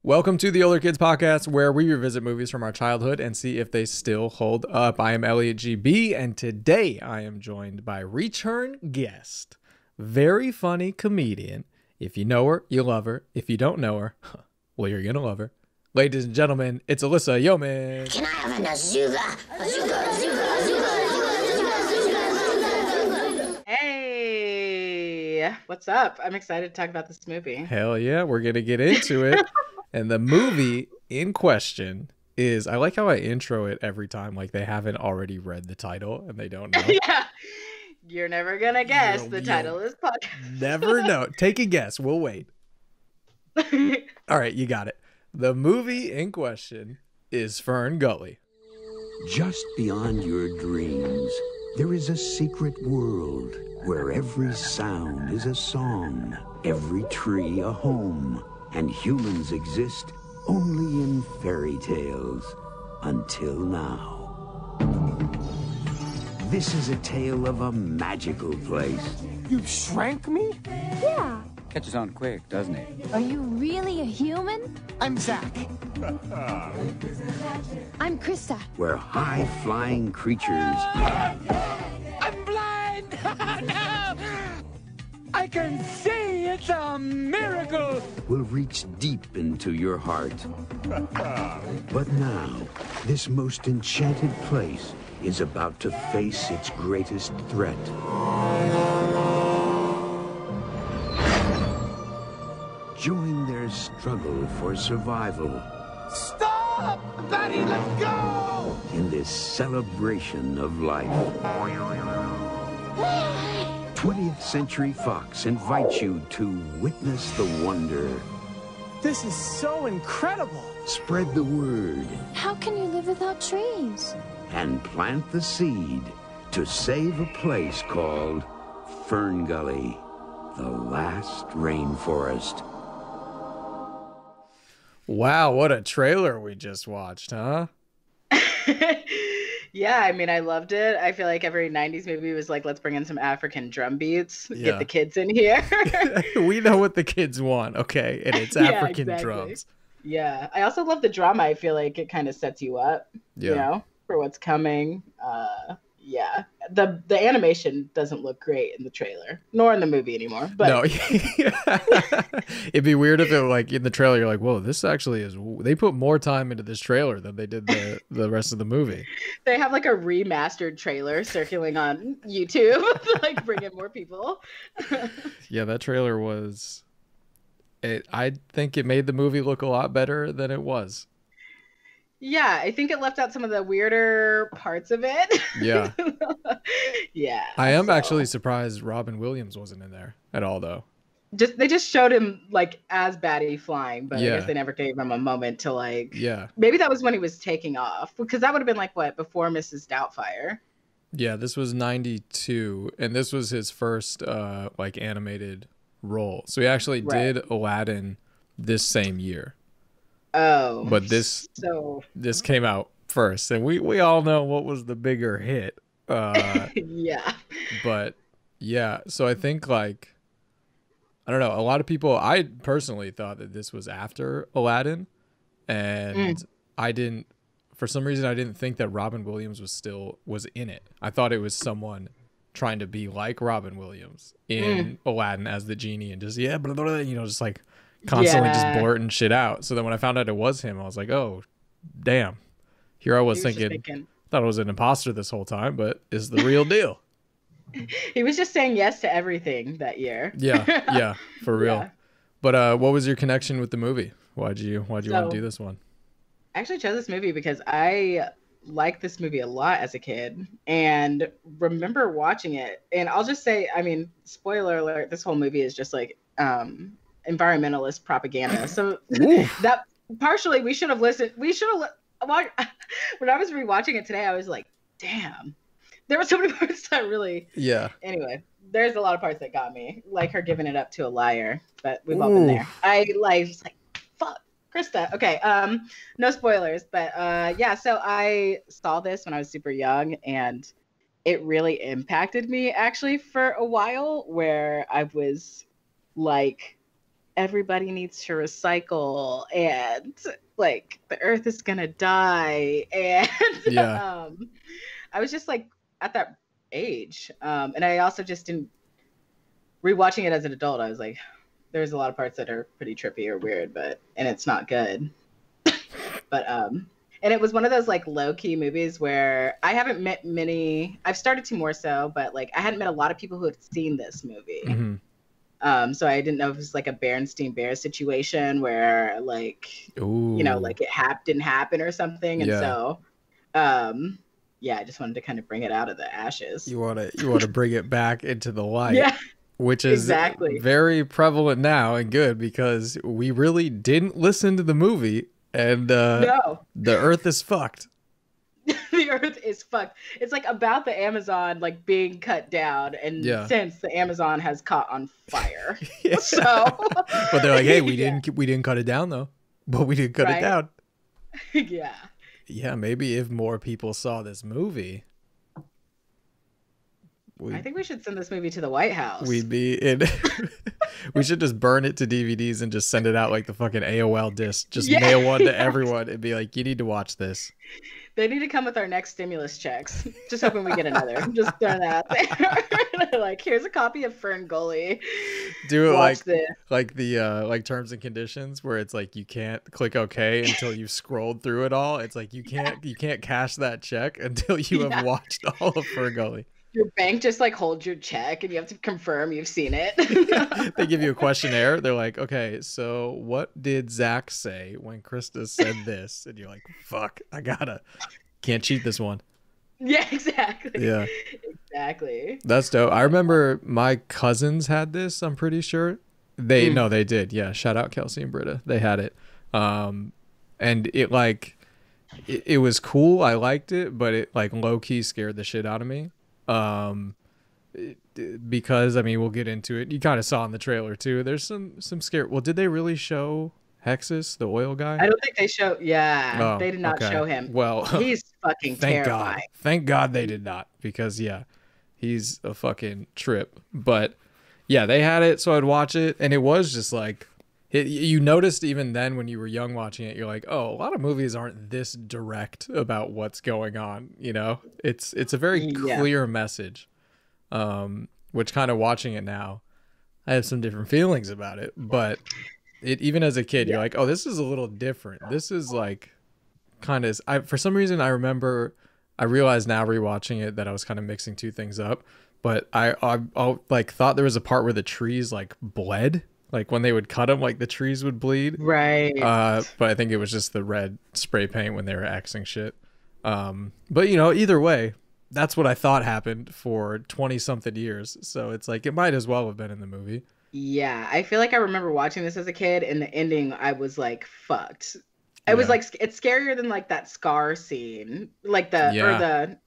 Welcome to the Older Kids Podcast, where we revisit movies from our childhood and see if they still hold up. I am Elliott GB, and today I am joined by return guest, very funny comedian. If you know her, you love her. If you don't know her, well, you're gonna love her. Ladies and gentlemen, it's Alyssa Yeoman. Can I have an Azuga? Azuga, Azuga, Azuga, Azuga. Hey, what's up? I'm excited to talk about this movie. Hell yeah, we're gonna get into it. And the movie in question is, I like how I intro it every time like they haven't already read the title and they don't know. Yeah, you're never gonna guess. The title is podcast. Never know. Take a guess. We'll wait. All right, you got it. The movie in question is FernGully. Just beyond your dreams, there is a secret world where every sound is a song, every tree a home, and humans exist only in fairy tales until now. This is a tale of a magical place. You shrank me? Yeah. Catches on quick, doesn't he? Are you really a human? I'm Zach. I'm Krista. Where high-flying creatures I'm blind! No! I can see! It's a miracle! will reach deep into your heart. But now, this most enchanted place is about to face its greatest threat. Join their struggle for survival Stop! Batty, let's go! in this celebration of life. 20th Century Fox invites you to witness the wonder. This is so incredible! Spread the word How can you live without trees? and plant the seed to save a place called FernGully, the last rainforest. Wow, what a trailer we just watched, huh? Yeah, I mean, I loved it. I feel like every 90s movie was like, let's bring in some African drum beats, Yeah. get the kids in here. We know what the kids want, okay? And it's Yeah, African exactly. drums. Yeah, I also love the drama. I feel like it kind of sets you up, Yeah. you know, for what's coming. Yeah, the animation doesn't look great in the trailer, nor in the movie anymore. But No, it'd be weird if it like in the trailer you're like, whoa, this actually is. They put more time into this trailer than they did the rest of the movie. they have like a remastered trailer circulating on YouTube to like bring in more people. Yeah, that trailer was. I think it made the movie look a lot better than it was. Yeah, I think it left out some of the weirder parts of it. Yeah, Yeah. I am so- actually surprised Robin Williams wasn't in there at all, though. they just showed him like as Batty flying, but I Yeah. guess they never gave him a moment to like. Yeah, Maybe that was when he was taking off, because that would have been like what, before Mrs. Doubtfire. yeah. This was '92, and this was his first like animated role. So he actually Right. did Aladdin this same year. Oh. But this came out first, and we all know what was the bigger hit. Yeah. But yeah, so I think like I don't know, a lot of people, I personally thought that this was after Aladdin, and I didn't, for some reason I didn't think that Robin Williams was in it. I thought it was someone trying to be like Robin Williams in Aladdin as the genie and just blah, blah, blah, just like constantly just Yeah. blurting shit out. So then when I found out it was him, I was like, oh, damn. Here I was He was just thinking, thought I was an imposter this whole time, but it's the real deal. He was just saying yes to everything that year. Yeah, for real. Yeah. But what was your connection with the movie? Why'd you want to do this one? I actually chose this movie because I liked this movie a lot as a kid and remember watching it. And I'll just say, I mean, spoiler alert, this whole movie is just like environmentalist propaganda. So that partially we should have listened. When I was rewatching it today, I was like, damn, there were so many parts that really. Yeah. Anyway, there's a lot of parts that got me, like her giving it up to a liar, but we've all been there. I just like, fuck, Krista. Okay, no spoilers, but yeah, so I saw this when I was super young, and it really impacted me actually for a while, where I was like, everybody needs to recycle and like the earth is gonna die. And Yeah. I was just like at that age. And I also just didn't rewatching it as an adult, I was like, there's a lot of parts that are pretty trippy or weird, and it's not good. But and it was one of those like low-key movies where I haven't met many, I've started to more so, but like I hadn't met a lot of people who had seen this movie. Mm-hmm. So I didn't know if it was like a Berenstein Bear situation where like, Ooh. you know, like it didn't happen or something. And so yeah, I just wanted to kind of bring it out of the ashes. You want to bring it back into the light. Yeah. Which is very prevalent now and good because we really didn't listen to the movie and no. The earth is fucked. The earth is fucked. It's like about the Amazon like being cut down, and since the Amazon has caught on fire. So but they're like, hey, we didn't cut it down though. But we didn't cut it down. Yeah. Yeah, maybe if more people saw this movie. I think we should send this movie to the White House. We'd be in. We should just burn it to DVDs and just send it out like the fucking AOL disc. Just mail one to everyone and be like, you need to watch this. They need to come with our next stimulus checks. Just hoping we get another. Just throw that out there. Like, here's a copy of FernGully. Do it like the terms and conditions where it's like you can't click OK until you've scrolled through it all. It's like you can't cash that check until you have watched all of FernGully. Your bank just like holds your check and you have to confirm you've seen it. They give you a questionnaire. They're like, okay, so what did Zach say when Krista said this? And you're like, fuck, can't cheat this one. Yeah, exactly. Yeah. Exactly. That's dope. I remember my cousins had this, I'm pretty sure. They did. Yeah. Shout out Kelsey and Britta. They had it. And it like, it was cool. I liked it, but it like low key scared the shit out of me. Because I mean we'll get into it. You kind of saw in the trailer too. There's some scare. Well, did they really show Hexes, the oil guy? I don't think they show. Yeah, they did not show him. Well, he's fucking terrifying. Thank God they did not, because he's a fucking trip. But yeah, they had it, so I'd watch it, and it was just like you noticed even then when you were young watching it, you're like, oh, a lot of movies aren't this direct about what's going on. You know, it's a very clear message. Which kind of watching it now, I have some different feelings about it. But even as a kid, you're like, oh, this is a little different. This is like kind of. For some reason, I realized now rewatching it that I was kind of mixing two things up. But I like thought there was a part where the trees like bled. Like when they would cut them, like the trees would bleed. Right. But I think it was just the red spray paint when they were Xing shit. But you know, either way, that's what I thought happened for 20 something years. So it's like, it might as well have been in the movie. Yeah. I feel like I remember watching this as a kid, and the ending, I was like, fucked. It was like, it's scarier than like that Scar scene. Like where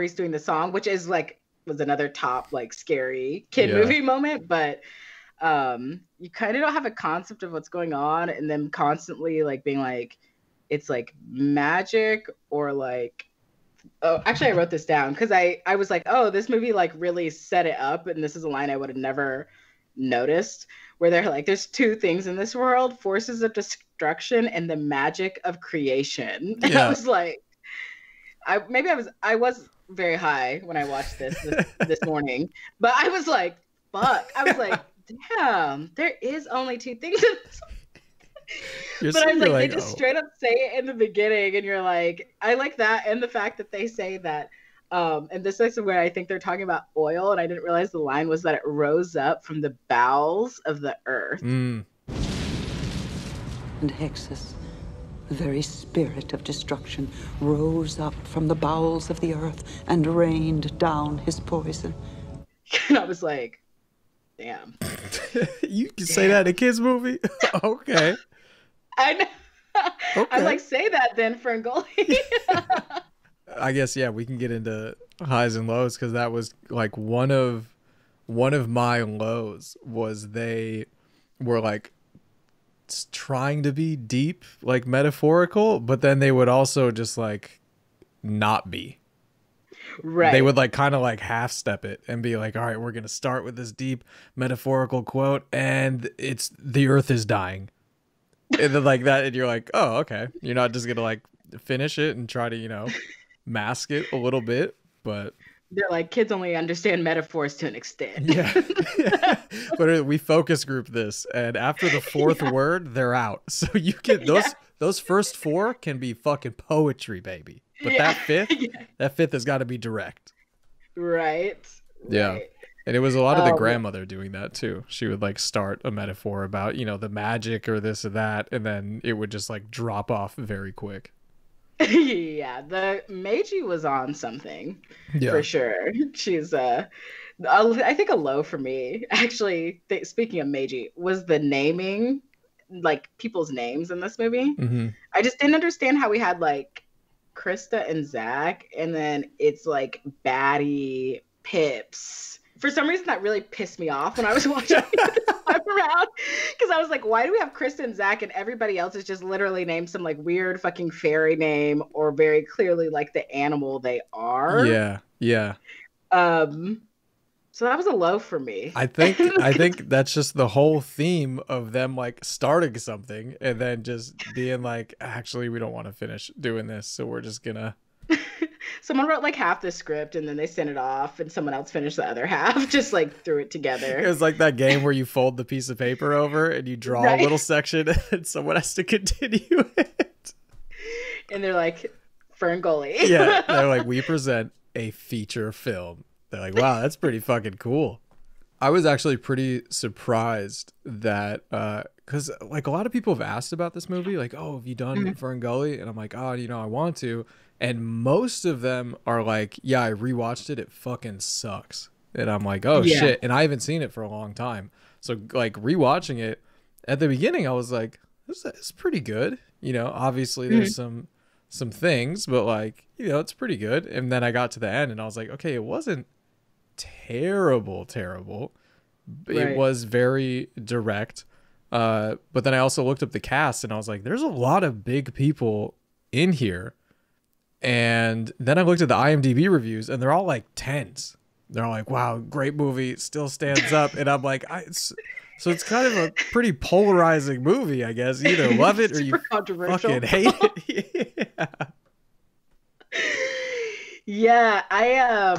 he's doing the song, which is like, was another top like scary kid movie moment. But you kind of don't have a concept of what's going on, and then constantly like being like, it's like magic or like, oh, actually I wrote this down because I was like, oh, this movie like really set it up, and this is a line I would have never noticed, where they're like, there's two things in this world: forces of destruction and the magic of creation. And I was like, I was very high when I watched this morning, but I was like, fuck. I was like, damn, there is only two things in this. But I was like, they just straight up say it in the beginning, and you're like, I like that, and the fact that they say that, and this is where I think they're talking about oil, and I didn't realize the line was that it rose up from the bowels of the earth. And Hexes, the very spirit of destruction, rose up from the bowels of the earth and rained down his poison. And I was like, damn. You can say that in a kid's movie? Okay. I know. Okay. I'm like, say that then, FernGully. I guess, yeah, we can get into highs and lows, because that was like one of my lows was they were like trying to be deep, like metaphorical, but then they would also just like not be. Right. They would like kind of like half step it and be like, all right, we're going to start with this deep metaphorical quote and it's the earth is dying. And then like that. And you're like, oh, okay. You're not just going to like finish it and try to, you know, mask it a little bit, but they're like, kids only understand metaphors to an extent. yeah. But we focus group this, and after the fourth word, they're out. So you can those first four can be fucking poetry, baby. But that fifth has got to be direct. Right. Yeah. And it was a lot of the grandmother doing that too. She would like start a metaphor about, you know, the magic or this or that, and then it would just like drop off very quick. Yeah, the Meiji was on something for sure. She's I think a low for me actually. Speaking of Meiji, was the naming, like people's names in this movie. I just didn't understand how we had like Krista and Zach, and then it's like Batty, Pips. For some reason, that really pissed me off when I was watching it this time around. Because I was like, why do we have Krista and Zach and everybody else is just literally named some like weird fucking fairy name or very clearly like the animal they are? Yeah, yeah. So that was a low for me. I think that's just the whole theme of them like starting something and then just being like, actually, we don't want to finish doing this, so we're just gonna. Someone wrote like half the script and then they sent it off and someone else finished the other half, just like threw it together. It was like that game where you fold the piece of paper over and you draw a little section and someone has to continue it. And they're like, FernGully. Yeah, they're like, we present a feature film. They're like, wow, that's pretty fucking cool. I was actually pretty surprised that, because like a lot of people have asked about this movie, like, oh, have you done FernGully? And I'm like, oh, you know, I want to. And most of them are like, yeah, I rewatched it. It fucking sucks. And I'm like, oh shit. And I haven't seen it for a long time. So like rewatching it at the beginning, I was like, this is pretty good. You know, obviously there's some things, but like, you know, it's pretty good. And then I got to the end and I was like, okay, it wasn't terrible. It was very direct. But then I also looked up the cast and I was like, there's a lot of big people in here. And then I looked at the IMDb reviews and they're all like 10s. They're all like, wow, great movie, still stands up. And I'm like, so it's kind of a pretty polarizing movie, I guess. You either love it or you fucking hate it. Yeah, I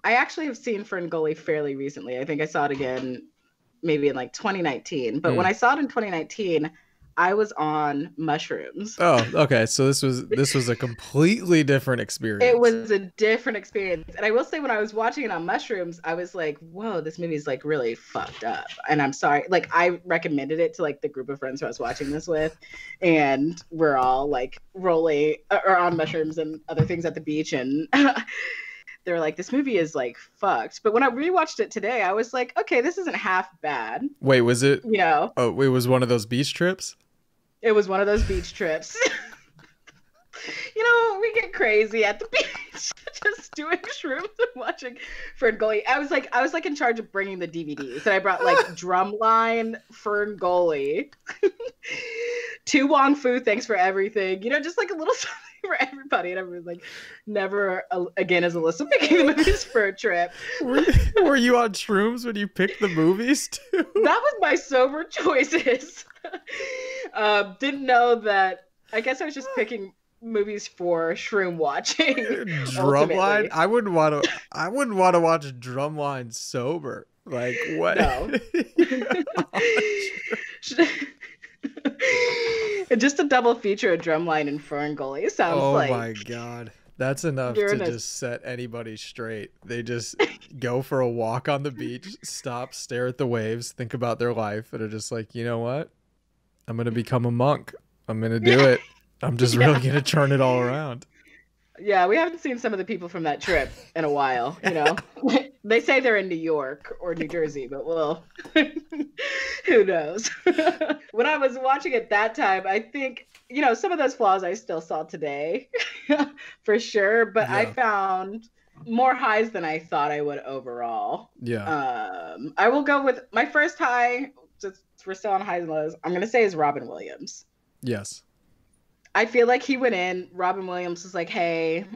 actually have seen FernGully fairly recently. I think I saw it again maybe in like 2019. But when I saw it in 2019, I was on mushrooms. Oh, okay. So this was a completely different experience. It was a different experience. And I will say when I was watching it on mushrooms, I was like, whoa, this movie is like really fucked up. And I'm sorry. Like I recommended it to like the group of friends who I was watching this with. And we're all like rolling or on mushrooms and other things at the beach. And they were like, this movie is like fucked. But when I rewatched it today, I was like, okay, this isn't half bad. Wait, was it? You know? Oh, it was one of those beach trips? It was one of those beach trips. You know, we get crazy at the beach, just doing shrooms and watching FernGully. I was like in charge of bringing the DVDs, and I brought like Drumline, FernGully, To Wong Fu, Thanks for Everything. You know, just like a little something for everybody. And I was like, never again as Alyssa picking the movies for a trip. Were you on shrooms when you picked the movies too? That was my sober choices. Didn't know that. I guess I was just picking movies for shroom watching. Drumline? I wouldn't want to watch Drumline sober. Like what? No. Just a double feature of Drumline and FernGully sounds like. Oh my god. That's enough to just set anybody straight. They just go for a walk on the beach, stop, stare at the waves, think about their life, and are just like, you know what? I'm going to become a monk. I'm going to do it. I'm just really going to turn it all around. Yeah, we haven't seen some of the people from that trip in a while, you know. They say they're in New York or New Jersey, but well, who knows? When I was watching it that time, I think, you know, some of those flaws I still saw today, for sure. But yeah. I found more highs than I thought I would overall. Yeah. I will go with my first high, just we're still on highs and lows, I'm going to say is Robin Williams. Yes. I feel like he went in, Robin Williams was like, hey,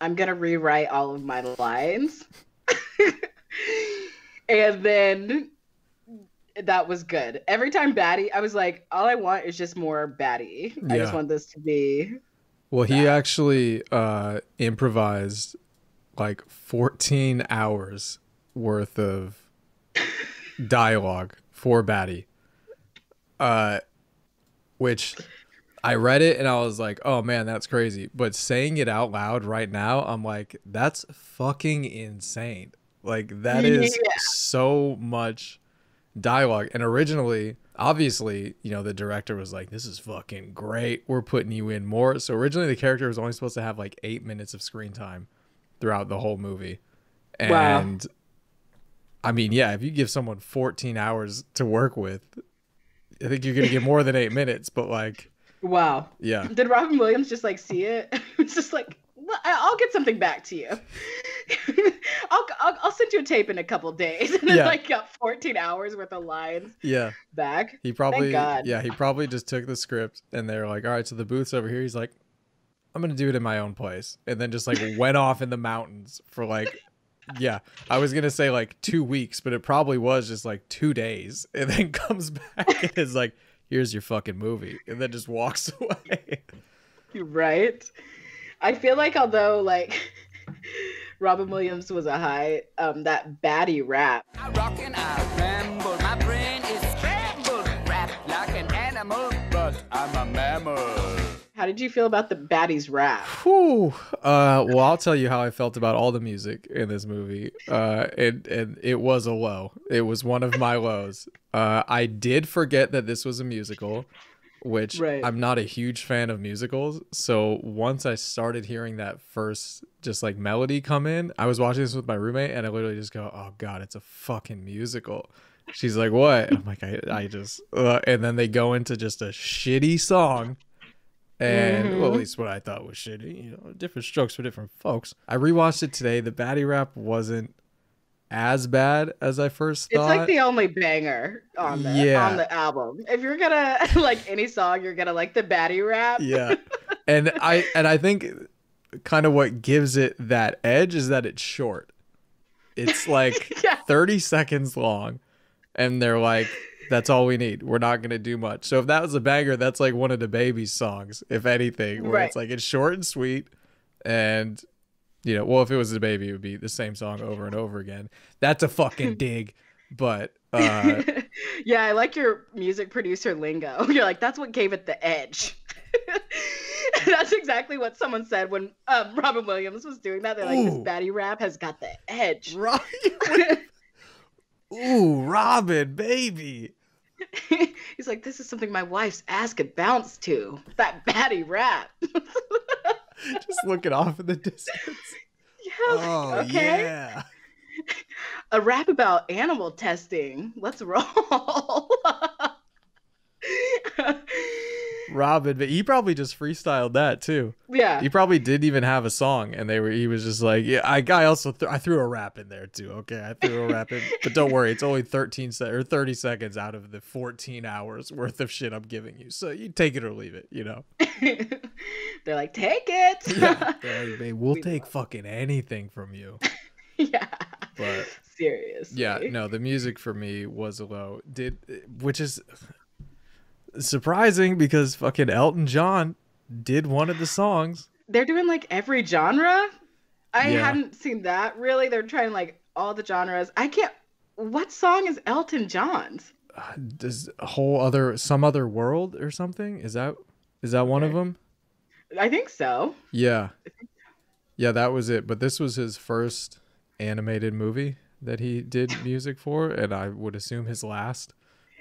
I'm gonna rewrite all of my lines. And then that was good. Every time Batty, I was like, all I want is just more Batty. I just want this to be. Well, he actually improvised like 14 hours worth of dialogue for Batty. Which I read it and I was like, oh man, that's crazy. But saying it out loud right now, I'm like, that's fucking insane. Like, that is so much dialogue. And originally, obviously, you know, the director was like, this is fucking great. We're putting you in more. So originally the character was only supposed to have like 8 minutes of screen time throughout the whole movie. And I mean, yeah, if you give someone 14 hours to work with, I think you're going to get more than 8 minutes, but like. Wow. Yeah. Did Robin Williams just like see it? It's just like, well, I'll get something back to you. I'll send you a tape in a couple days, and then like got 14 hours worth of lines. Back. He probably, Thank God. he probably just took the script and they're like, all right, so the booth's over here. He's like, I'm gonna do it in my own place, and then just like went off in the mountains for like, I was gonna say like 2 weeks, but it probably was just like 2 days, and then comes back and is like, here's your fucking movie, and then just walks away. Right. I feel like although like Robin Williams was a high, that Baddie rap. I rock and I ramble, my brain is scrambled, rap like an animal, but I'm a mammal. How did you feel about the Baddies Wrath? Whew. Well, I'll tell you how I felt about all the music in this movie. And it was a low. It was one of my lows. I did forget that this was a musical, which I'm not a huge fan of musicals. So once I started hearing that first just like melody come in, I was watching this with my roommate and I literally just go, oh God, it's a fucking musical. She's like, what? And I'm like, I just, and then they go into just a shitty song. And well, at least what I thought was shitty, you know, different strokes for different folks. I rewatched it today. The Batty rap wasn't as bad as I first thought. It's like the only banger on the album. If you're gonna like any song, you're gonna like the Batty rap. And I think kind of what gives it that edge is that it's short. It's like 30 seconds long, and they're like, that's all we need. We're not going to do much. So if that was a banger, that's like one of the Baby's songs, if anything, where it's like, it's short and sweet. And, you know, well, if it was the Baby, it would be the same song over and over again. That's a fucking dig. But, yeah, I like your music producer lingo. You're like, that's what gave it the edge. That's exactly what someone said when Robin Williams was doing that. They're like, this Batty rap has got the edge. Right. Ooh, Robin, baby. He's like, this is something my wife's ass could bounce to. That Batty rap. Just looking off in the distance. Yeah. A rap about animal testing. Let's roll. Robin, but he probably just freestyled that too. Yeah. He probably didn't even have a song, and he was just like, yeah, I also I threw a rap in there too. Okay, I threw a rap in, but don't worry, it's only 30 seconds out of the 14 hours worth of shit I'm giving you. So you take it or leave it, you know. They're like, take it. Yeah. Like, babe, we'll take fucking anything from you. Yeah. But seriously. Yeah, no, the music for me was a low. Which is surprising because fucking Elton John did one of the songs. They're doing like every genre. I hadn't seen that really. They're trying like all the genres. What song is Elton John's? Does some other world or something? Is that one of them? I think so. Yeah. Yeah, that was it. But this was his first animated movie that he did music for, and I would assume his last.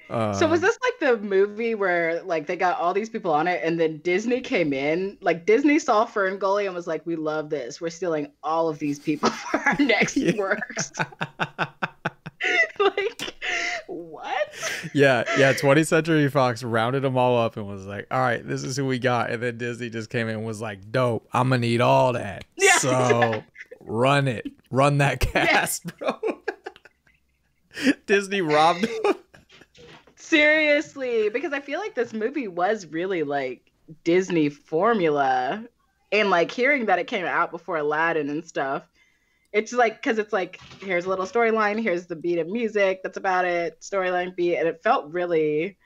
So was this like the movie where like they got all these people on it and then Disney came in, like Disney saw FernGully and was like, we love this. We're stealing all of these people for our next works. Like, what? Yeah. 20th Century Fox rounded them all up and was like, all right, this is who we got. And then Disney just came in and was like, dope, I'm going to need all that. Yeah, so run it. Run that cast, bro. Disney robbed them. Seriously, because I feel like this movie was really like Disney formula And like hearing that it came out before Aladdin and stuff, it's like, because it's like, here's a little storyline, here's the beat of music that's about it, storyline beat, and it felt really,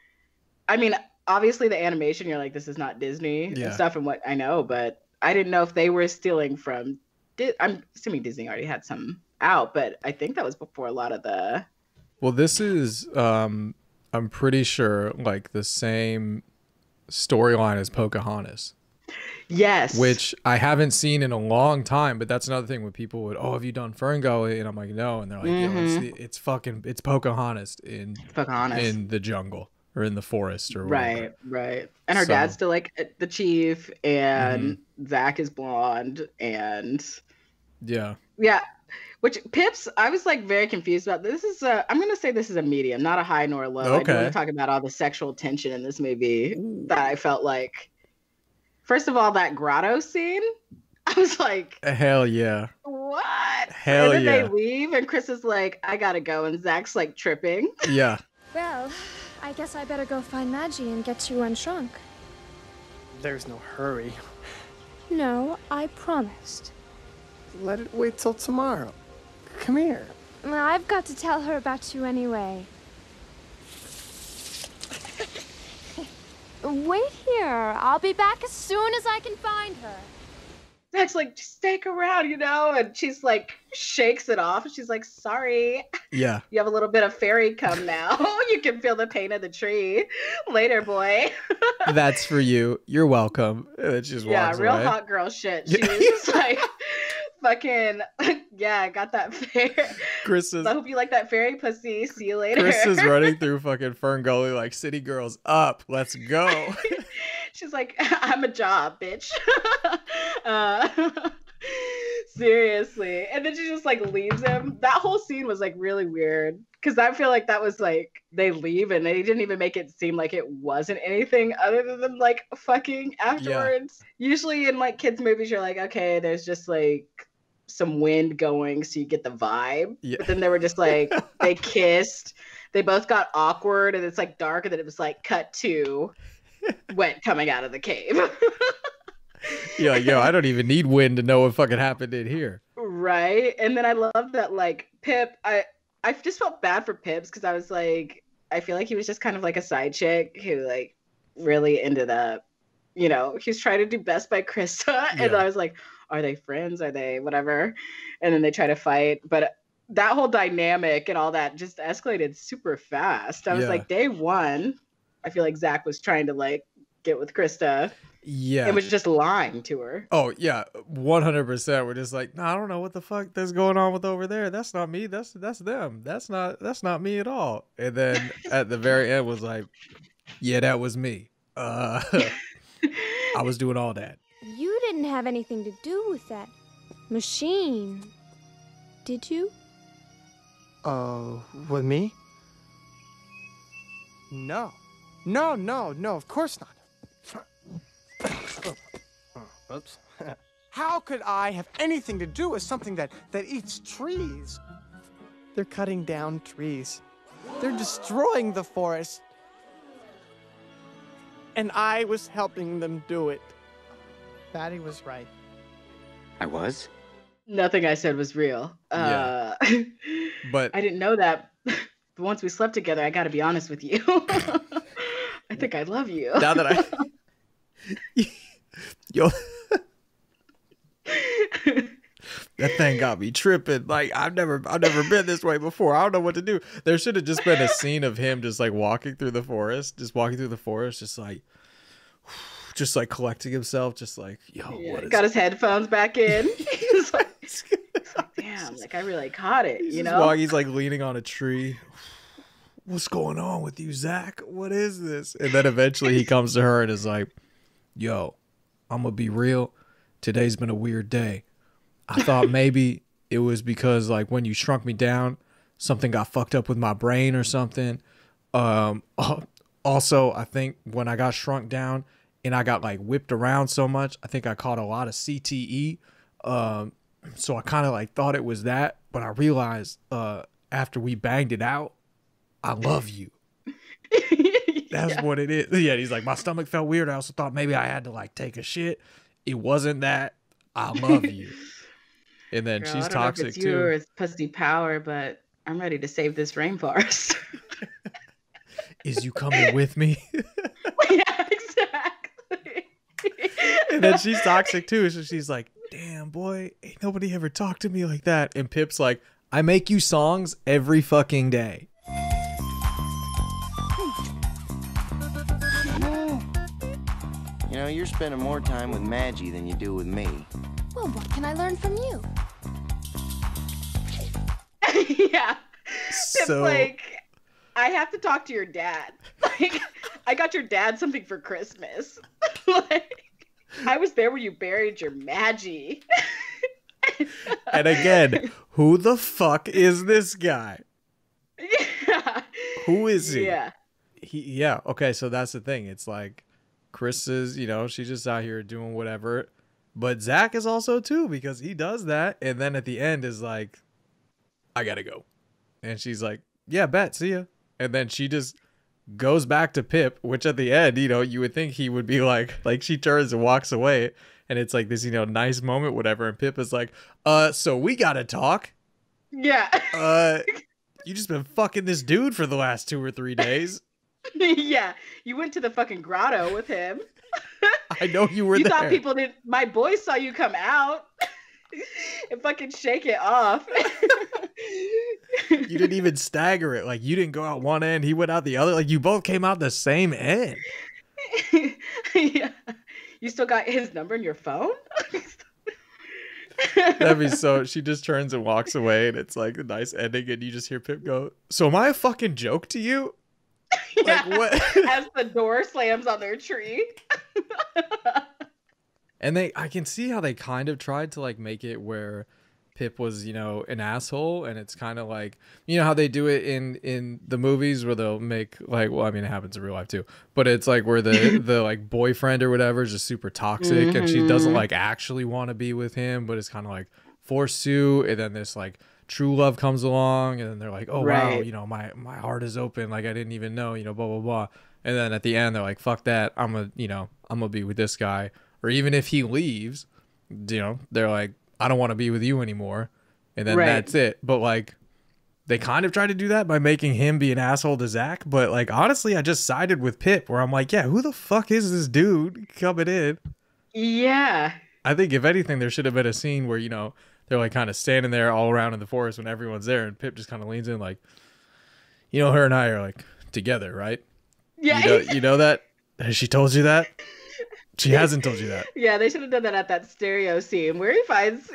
I mean, obviously the animation, you're like, this is not Disney and stuff, and what I know, but I didn't know if they were stealing from, I'm assuming Disney already had some out, but I think that was before a lot of the. Well, this is, I'm pretty sure, like the same storyline as Pocahontas. Yes. Which I haven't seen in a long time, but that's another thing when people would, oh, have you done FernGully? And I'm like, no. And they're like, yo, it's Pocahontas in the jungle or in the forest or whatever. Right. And her dad's still like the chief, and Zach is blonde, and yeah. Which Pips, I was like very confused about. This is I'm gonna say this is a medium, not a high nor a low. Okay. I do want to talk about all the sexual tension in this movie that I felt like. First of all, that grotto scene, I was like, hell yeah. What? Hell and then yeah. they leave, and Chris is like, I gotta go, and Zach's like tripping. Yeah. Well, I guess I better go find Maggie and get you unshrunk. There's no hurry. No, I promised. Let it wait till tomorrow. Come here. I've got to tell her about you anyway. Wait here. I'll be back as soon as I can find her. Zach's like, just stick around, you know? And she's like, shakes it off. She's like, sorry. Yeah. You have a little bit of fairy come now. You can feel the pain of the tree. Later, boy. That's for you. You're welcome. And she just walks real away. hot girl shit. She was just like, fucking, yeah, I got that fairy. I hope you like that fairy pussy. See you later. Chris is running through fucking FernGully like, city girls up. Let's go. She's like, I'm a job, bitch. Seriously. And then she just like leaves him. That whole scene was like really weird, because I feel like that was like, they leave and they didn't even make it seem like it wasn't anything other than them like fucking afterwards. Yeah. Usually in like kids movies, you're like, okay, there's just like some wind going so you get the vibe. Yeah. But then they were just like, they kissed, they both got awkward, and it's like dark, and then it was like cut to wet coming out of the cave. Yeah, yo, I don't even need wind to know what fucking happened in here. Right. And then I love that like Pip, I just felt bad for Pips, because I was like, I feel like he was just kind of like a side chick who like really ended up, you know, he's trying to do best by Krista. Yeah. And I was like, are they friends? Are they whatever? And then they try to fight. But that whole dynamic and all that just escalated super fast. I was like, day one, I feel like Zach was trying to like get with Krista. Yeah. And was just lying to her. Oh, yeah. 100%. We're just like, I don't know what the fuck that's going on with over there. That's not me. That's them. That's not me at all. And then at the very end was like, yeah, that was me. I was doing all that. You didn't have anything to do with that machine, did you? With me? No, of course not. Oops. How could I have anything to do with something that eats trees? They're cutting down trees. They're destroying the forest. And I was helping them do it. Batty was right. I was? Nothing I said was real. Yeah. But I didn't know that. But once we slept together, I got to be honest with you. I think I love you. Now that yo, that thing got me tripping. Like I've never been this way before. I don't know what to do. There should have just been a scene of him just like walking through the forest, just like collecting himself, just like, yo, what is got his headphones back in. He's like, damn, like I really caught it, you know? He's like leaning on a tree. What's going on with you, Zach? What is this? And then eventually he comes to her and is like, yo, I'm gonna be real. Today's been a weird day. I thought maybe it was because like when you shrunk me down, something got fucked up with my brain or something. Also, I think when I got shrunk down and I got like whipped around so much, I think I caught a lot of CTE. So I kind of like thought it was that, but I realized after we banged it out, I love you. That's what it is. Yeah, he's like, my stomach felt weird. I also thought maybe I had to like take a shit. it wasn't that. I love you. And then Girl, she's I don't know if toxic it's you or too. it's pussy power, but I'm ready to save this rainforest. Is you coming with me? Yeah, exactly. And then she's toxic too. So she's like, damn, boy, ain't nobody ever talked to me like that. And Pip's like, I make you songs every fucking day. You know, you're spending more time with Maggie than you do with me. Well, what can I learn from you? Yeah. Pip's like, I have to talk to your dad. Like, I got your dad something for Christmas. Like, I was there when you buried your Maggie. And again, who the fuck is this guy? Yeah. Who is he? Yeah. Yeah. Okay. So that's the thing. It's like Chris is, you know, she's just out here doing whatever. But Zach is also too, because he does that. And then at the end is like, I gotta go. And she's like, yeah, bet. See ya. And then she just goes back to Pip, which at the end, you know, you would think he would be like she turns and walks away. And it's like this, you know, nice moment, whatever. And Pip is like, so we gotta talk. Yeah. You just been fucking this dude for the last 2 or 3 days. Yeah. You went to the fucking grotto with him. I know you were there. You thought people did. My boys saw you come out and fucking shake it off. You didn't even stagger it. Like, you didn't go out one end, he went out the other. Like, you both came out the same end. Yeah. You still got his number in your phone? That'd be so. She just turns and walks away, and it's like a nice ending, and you just hear Pip go, so am I a fucking joke to you? Yeah. Like, what? As the door slams on their tree. And I can see how they kind of tried to like make it where Pip was, you know, an asshole, and it's kind of like, you know how they do it in the movies where they'll make like, well, I mean, it happens in real life too, but it's like where the like boyfriend or whatever is just super toxic, and she doesn't like actually want to be with him, but it's kind of like forced to, and then this like true love comes along, and then they're like, oh wow, you know, my heart is open, like I didn't even know, you know, blah blah blah, and then at the end they're like, fuck that, I'm gonna be with this guy, or even if he leaves, you know, they're like, I don't want to be with you anymore. And then that's it. But like, they kind of tried to do that by making him be an asshole to Zach. But like, honestly, I just sided with Pip, where I'm like, yeah, who the fuck is this dude coming in? Yeah. I think if anything, there should have been a scene where, you know, they're like kind of standing there all around in the forest when everyone's there. And Pip just kind of leans in like, you know, her and I are like together, right? Yeah. You know that? Has she told you that? She hasn't told you that. Yeah, they should have done that at that stereo scene where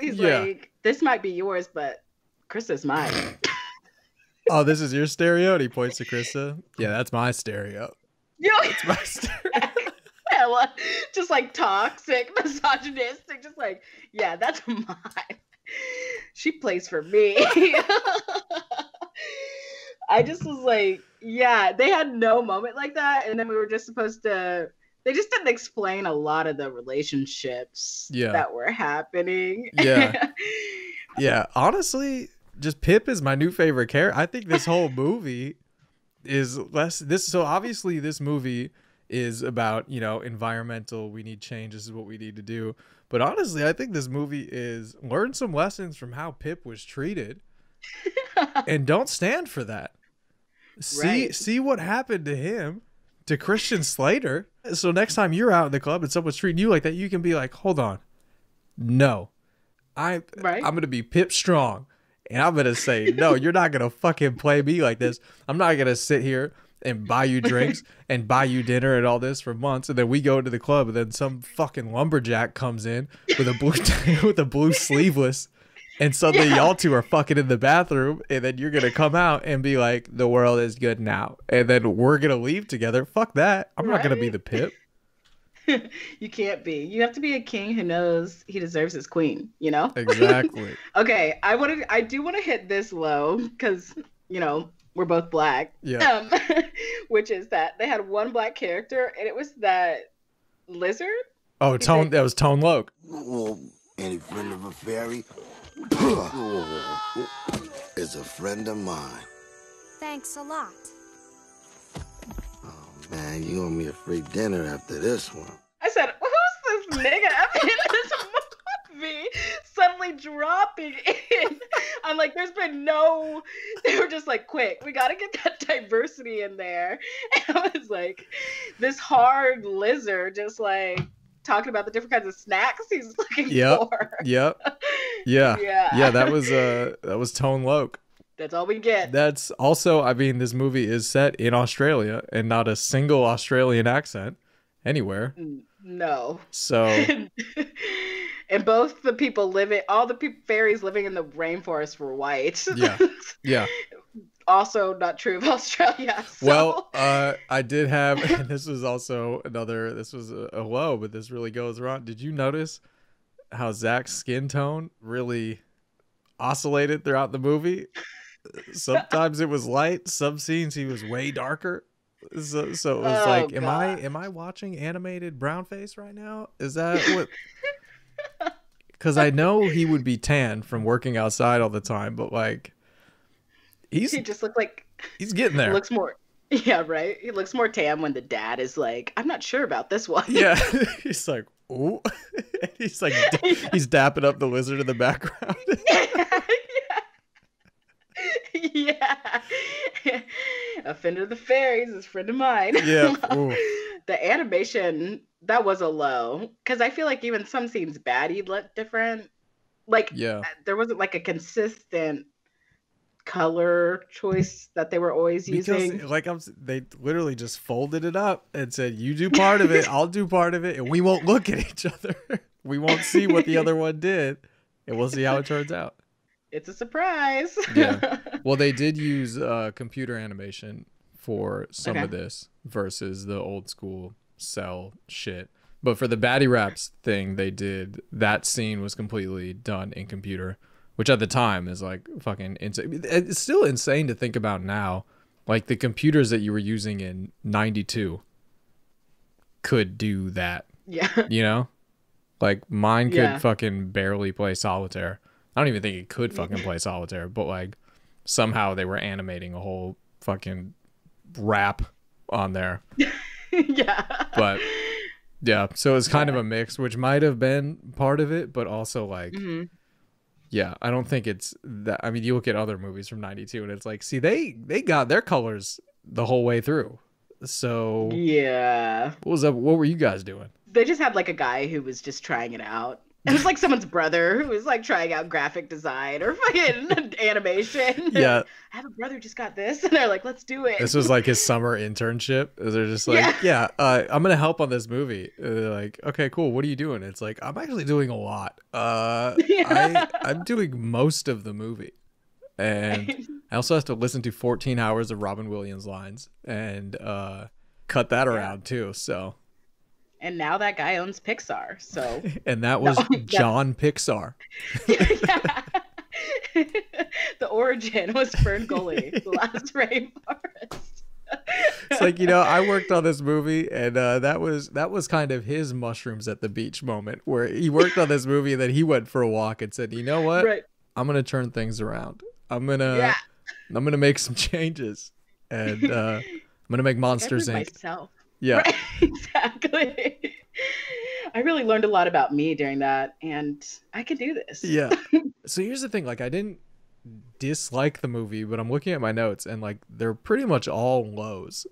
he's like, this might be yours, but Krista's mine. Oh, this is your stereo? And he points to Krista. Yeah, that's my stereo. Yo, It's my stereo. Hella, just like toxic, misogynistic, just like, yeah, that's mine. She plays for me. I just was like, yeah, they had no moment like that. And then we were just supposed to, they just didn't explain a lot of the relationships that were happening. Yeah. Yeah. Honestly, just Pip is my new favorite character. I think this whole movie is so obviously this movie is about, you know, environmental, we need change, this is what we need to do. But honestly, I think this movie is learn some lessons from how Pip was treated and don't stand for that. See what happened to him, to Christian Slater. So next time you're out in the club and someone's treating you like that, you can be like, hold on. No. I'm going to be Pip strong. And I'm going to say, no, you're not going to fucking play me like this. I'm not going to sit here and buy you drinks and buy you dinner and all this for months. And then we go into the club and then some fucking lumberjack comes in with a blue sleeveless. And suddenly y'all two are fucking in the bathroom, and then you're going to come out and be like, the world is good now. And then we're going to leave together. Fuck that. I'm not going to be the Pip. You can't be. You have to be a king who knows he deserves his queen, you know? Exactly. Okay, I do want to hit this low because, you know, we're both black. Yeah. Which is that they had one black character, and it was that lizard. Oh, that was Tone Loc. Oh, any friend of a fairy? Is a friend of mine. Thanks a lot. Oh man, you owe me a free dinner after this one. I said, who's this nigga up in literally dropping in. I'm like, there's been no, they were just like, quick, we got to get that diversity in there. And I was like, this hard lizard just like talking about the different kinds of snacks he's looking for. Yeah. That was Tone Loc. That's all we get. That's also, I mean, this movie is set in Australia and not a single Australian accent anywhere. No. So. And both the people living, all the fairies living in the rainforest were white. Yeah. Yeah. Also not true of Australia. So. Well, I did have, and this was also this was a low, but this really goes wrong. Did you notice how Zach's skin tone really oscillated throughout the movie? Sometimes it was light, some scenes he was way darker. So it was like, am I watching animated brown face right now? Is that what? Because I know he would be tan from working outside all the time, but like he just looked like he's getting there. He looks more, yeah, right. He looks more tan when the dad is like, I'm not sure about this one. Yeah, he's like, ooh, he's like, he's dapping up the lizard in the background. Yeah. A friend of the fairies is a friend of mine. Yeah. The animation, that was a low. Because I feel like even some scenes Batty looked different. Like, there wasn't like a consistent color choice that they were always using. Because like they literally just folded it up and said, you do part of it, I'll do part of it, and we won't look at each other. We won't see what the other one did, and we'll see how it turns out. It's a surprise. Yeah. Well, they did use computer animation for some of this versus the old school cell shit. But for the Baddie Raps thing, they did, that scene was completely done in computer, which at the time is like fucking insane. It's still insane to think about now. Like the computers that you were using in 92 could do that. Yeah. You know? Like mine could fucking barely play solitaire. I don't even think it could fucking play solitaire, but like somehow they were animating a whole fucking rap on there. Yeah. But yeah, so it's kind of a mix, which might have been part of it, but also like, yeah, I don't think it's that. I mean, you look at other movies from 92 and it's like, see, they got their colors the whole way through. So yeah. What was up? What were you guys doing? They just had like a guy who was just trying it out. It was like someone's brother who was like trying out graphic design or fucking animation. Yeah. I have a brother who just got this, and they're like, let's do it. This was like his summer internship. They're just like, I'm going to help on this movie. They're like, okay, cool. What are you doing? It's like, I'm actually doing a lot. I'm doing most of the movie. And I also have to listen to 14 hours of Robin Williams lines and cut that around too. So. And now that guy owns Pixar. So. And that was John Pixar. Yeah. The origin was FernGully, the last rainforest. It's like, you know, I worked on this movie, and that was kind of his mushrooms at the beach moment, where he worked on this movie, and then he went for a walk and said, you know what? Right. I'm gonna turn things around. I'm gonna make some changes, and I'm gonna make Monsters Inc. Myself. Yeah, right, exactly. I really learned a lot about me during that, and I can do this. Yeah. So here's the thing, like I didn't dislike the movie, but I'm looking at my notes and like they're pretty much all lows.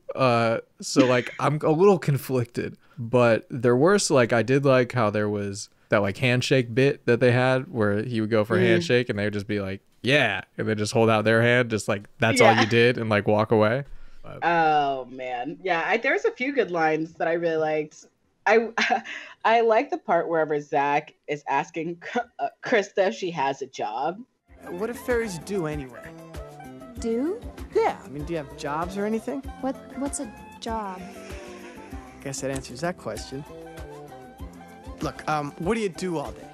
So like I'm a little conflicted, but there were like I did like how there was that like handshake bit that they had where he would go for a handshake and they would just be like, yeah, and then just hold out their hand, just like that's all you did and like walk away. Oh man, yeah. There's a few good lines that I really liked. I like the part wherever Zach is asking Krista if she has a job. What do fairies do anyway? Do? Yeah, I mean, do you have jobs or anything? What's a job? Guess that answers that question. Look, what do you do all day?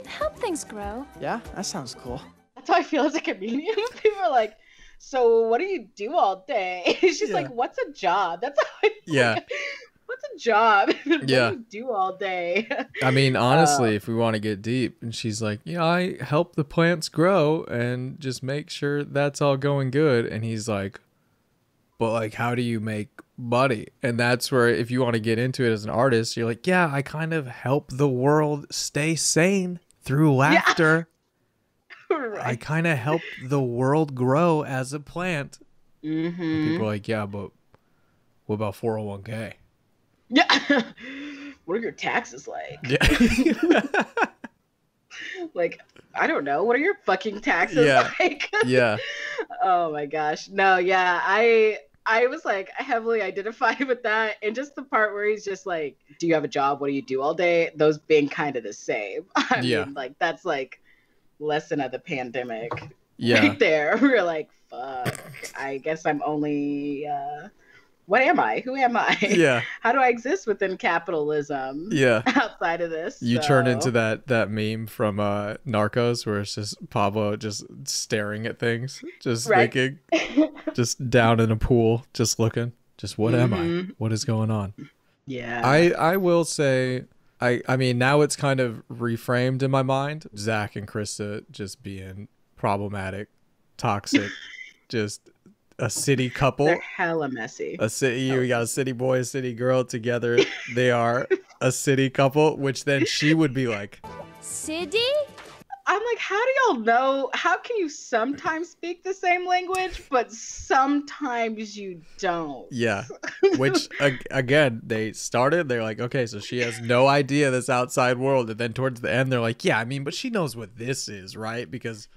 Help things grow. Yeah, that sounds cool. That's how I feel as a comedian. People are like, so what do you do all day? She's like, what's a job? That's how I feel. What's a job? What do you do all day? I mean, honestly, if we want to get deep, and she's like, yeah, I help the plants grow and just make sure that's all going good. And he's like, but like, how do you make money? And that's where, if you want to get into it as an artist, you're like, yeah, I kind of help the world stay sane through laughter, Right. I kind of helped the world grow as a plant. Mm-hmm. People are like, yeah, but what about 401k? Yeah. What are your taxes like? Yeah. Like, I don't know. What are your fucking taxes like? Yeah. Oh my gosh. No, yeah. I was like heavily identified with that. And just the part where he's just like, do you have a job? What do you do all day? Those being kind of the same. I mean, like, that's like lesson of the pandemic right there. We're like, fuck, I guess I'm only what am I? Who am I? Yeah. How do I exist within capitalism? Yeah. Outside of this. You turn into that meme from Narcos where it's just Pablo just staring at things, just thinking, just down in a pool, just looking, just what am I? What is going on? Yeah. I will say, I mean, now it's kind of reframed in my mind. Zach and Krista just being problematic, toxic, just a city couple. They're hella messy. You got a city boy, a city girl together. They are a city couple, which then she would be like, City? I'm like, how do y'all know? How can you sometimes speak the same language, but sometimes you don't? Yeah. Which, again, they're like, okay, so she has no idea this outside world. And then towards the end, they're like, yeah, I mean, but she knows what this is, right? Because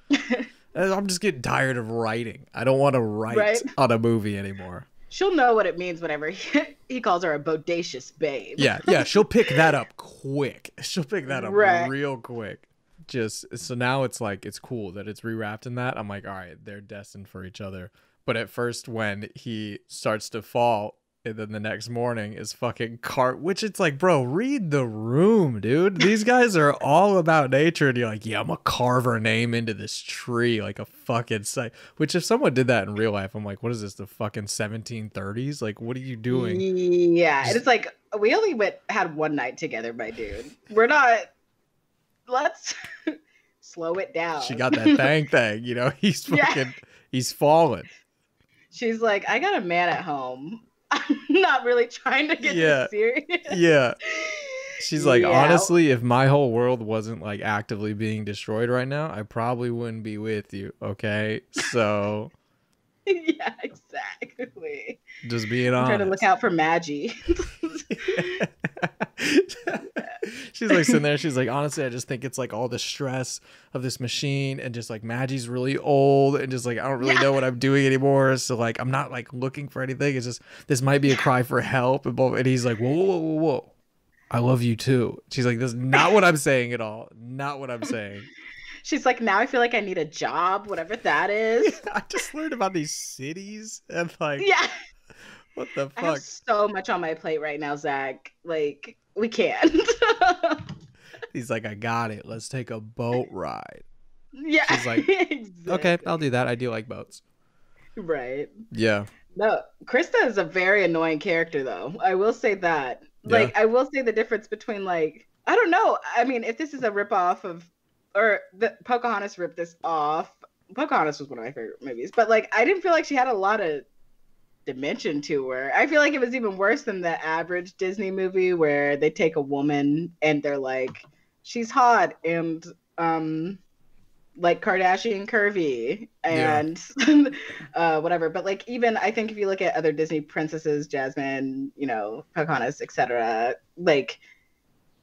I'm just getting tired of writing. I don't want to write on a movie anymore. She'll know what it means whenever he calls her a bodacious babe. Yeah. She'll pick that up quick. She'll pick that up real quick. So now it's like, it's cool that it's rewrapped in that. I'm like, all right, they're destined for each other. But at first, when he starts to fall, and then the next morning is fucking which it's like, bro, read the room, dude. These guys are all about nature. And you're like, yeah, I'm gonna carve her name into this tree like a fucking site. Which if someone did that in real life, I'm like, what is this, the fucking 1730s? Like, what are you doing? Yeah, and it's like, we only had one night together, my dude. We're not, let's slow it down. She got that thing, you know, he's fucking, he's fallen. She's like, I got a man at home. I'm not really trying to get this serious. Yeah. She's like, honestly, if my whole world wasn't like actively being destroyed right now, I probably wouldn't be with you. Okay. So. Yeah, exactly. Just being honest. Trying to look out for Maggie. She's like sitting there. She's like, honestly, I just think it's like all the stress of this machine, and just like Maggie's really old, and just like I don't really know what I'm doing anymore. So like I'm not like looking for anything. It's just this might be a cry for help. And he's like, whoa. I love you too. She's like, this is not what I'm saying at all. Not what I'm saying. She's like, now I feel like I need a job, whatever that is. I just learned about these cities and like, what the fuck? I have so much on my plate right now, Zach. Like, we can't. He's like, I got it. Let's take a boat ride. Yeah. She's like, exactly. Okay, I'll do that. I do like boats. Right. Yeah. No, Krista is a very annoying character, though. I will say that. Like, I will say the difference between, like, I don't know. I mean, if this is a ripoff of, or the Pocahontas ripped this off. Pocahontas was one of my favorite movies, but like, I didn't feel like she had a lot of dimension to her. I feel like it was even worse than the average Disney movie where they take a woman and they're like, she's hot and like Kardashian curvy and whatever. But like, even I think if you look at other Disney princesses, Jasmine, you know, Pocahontas, etc., like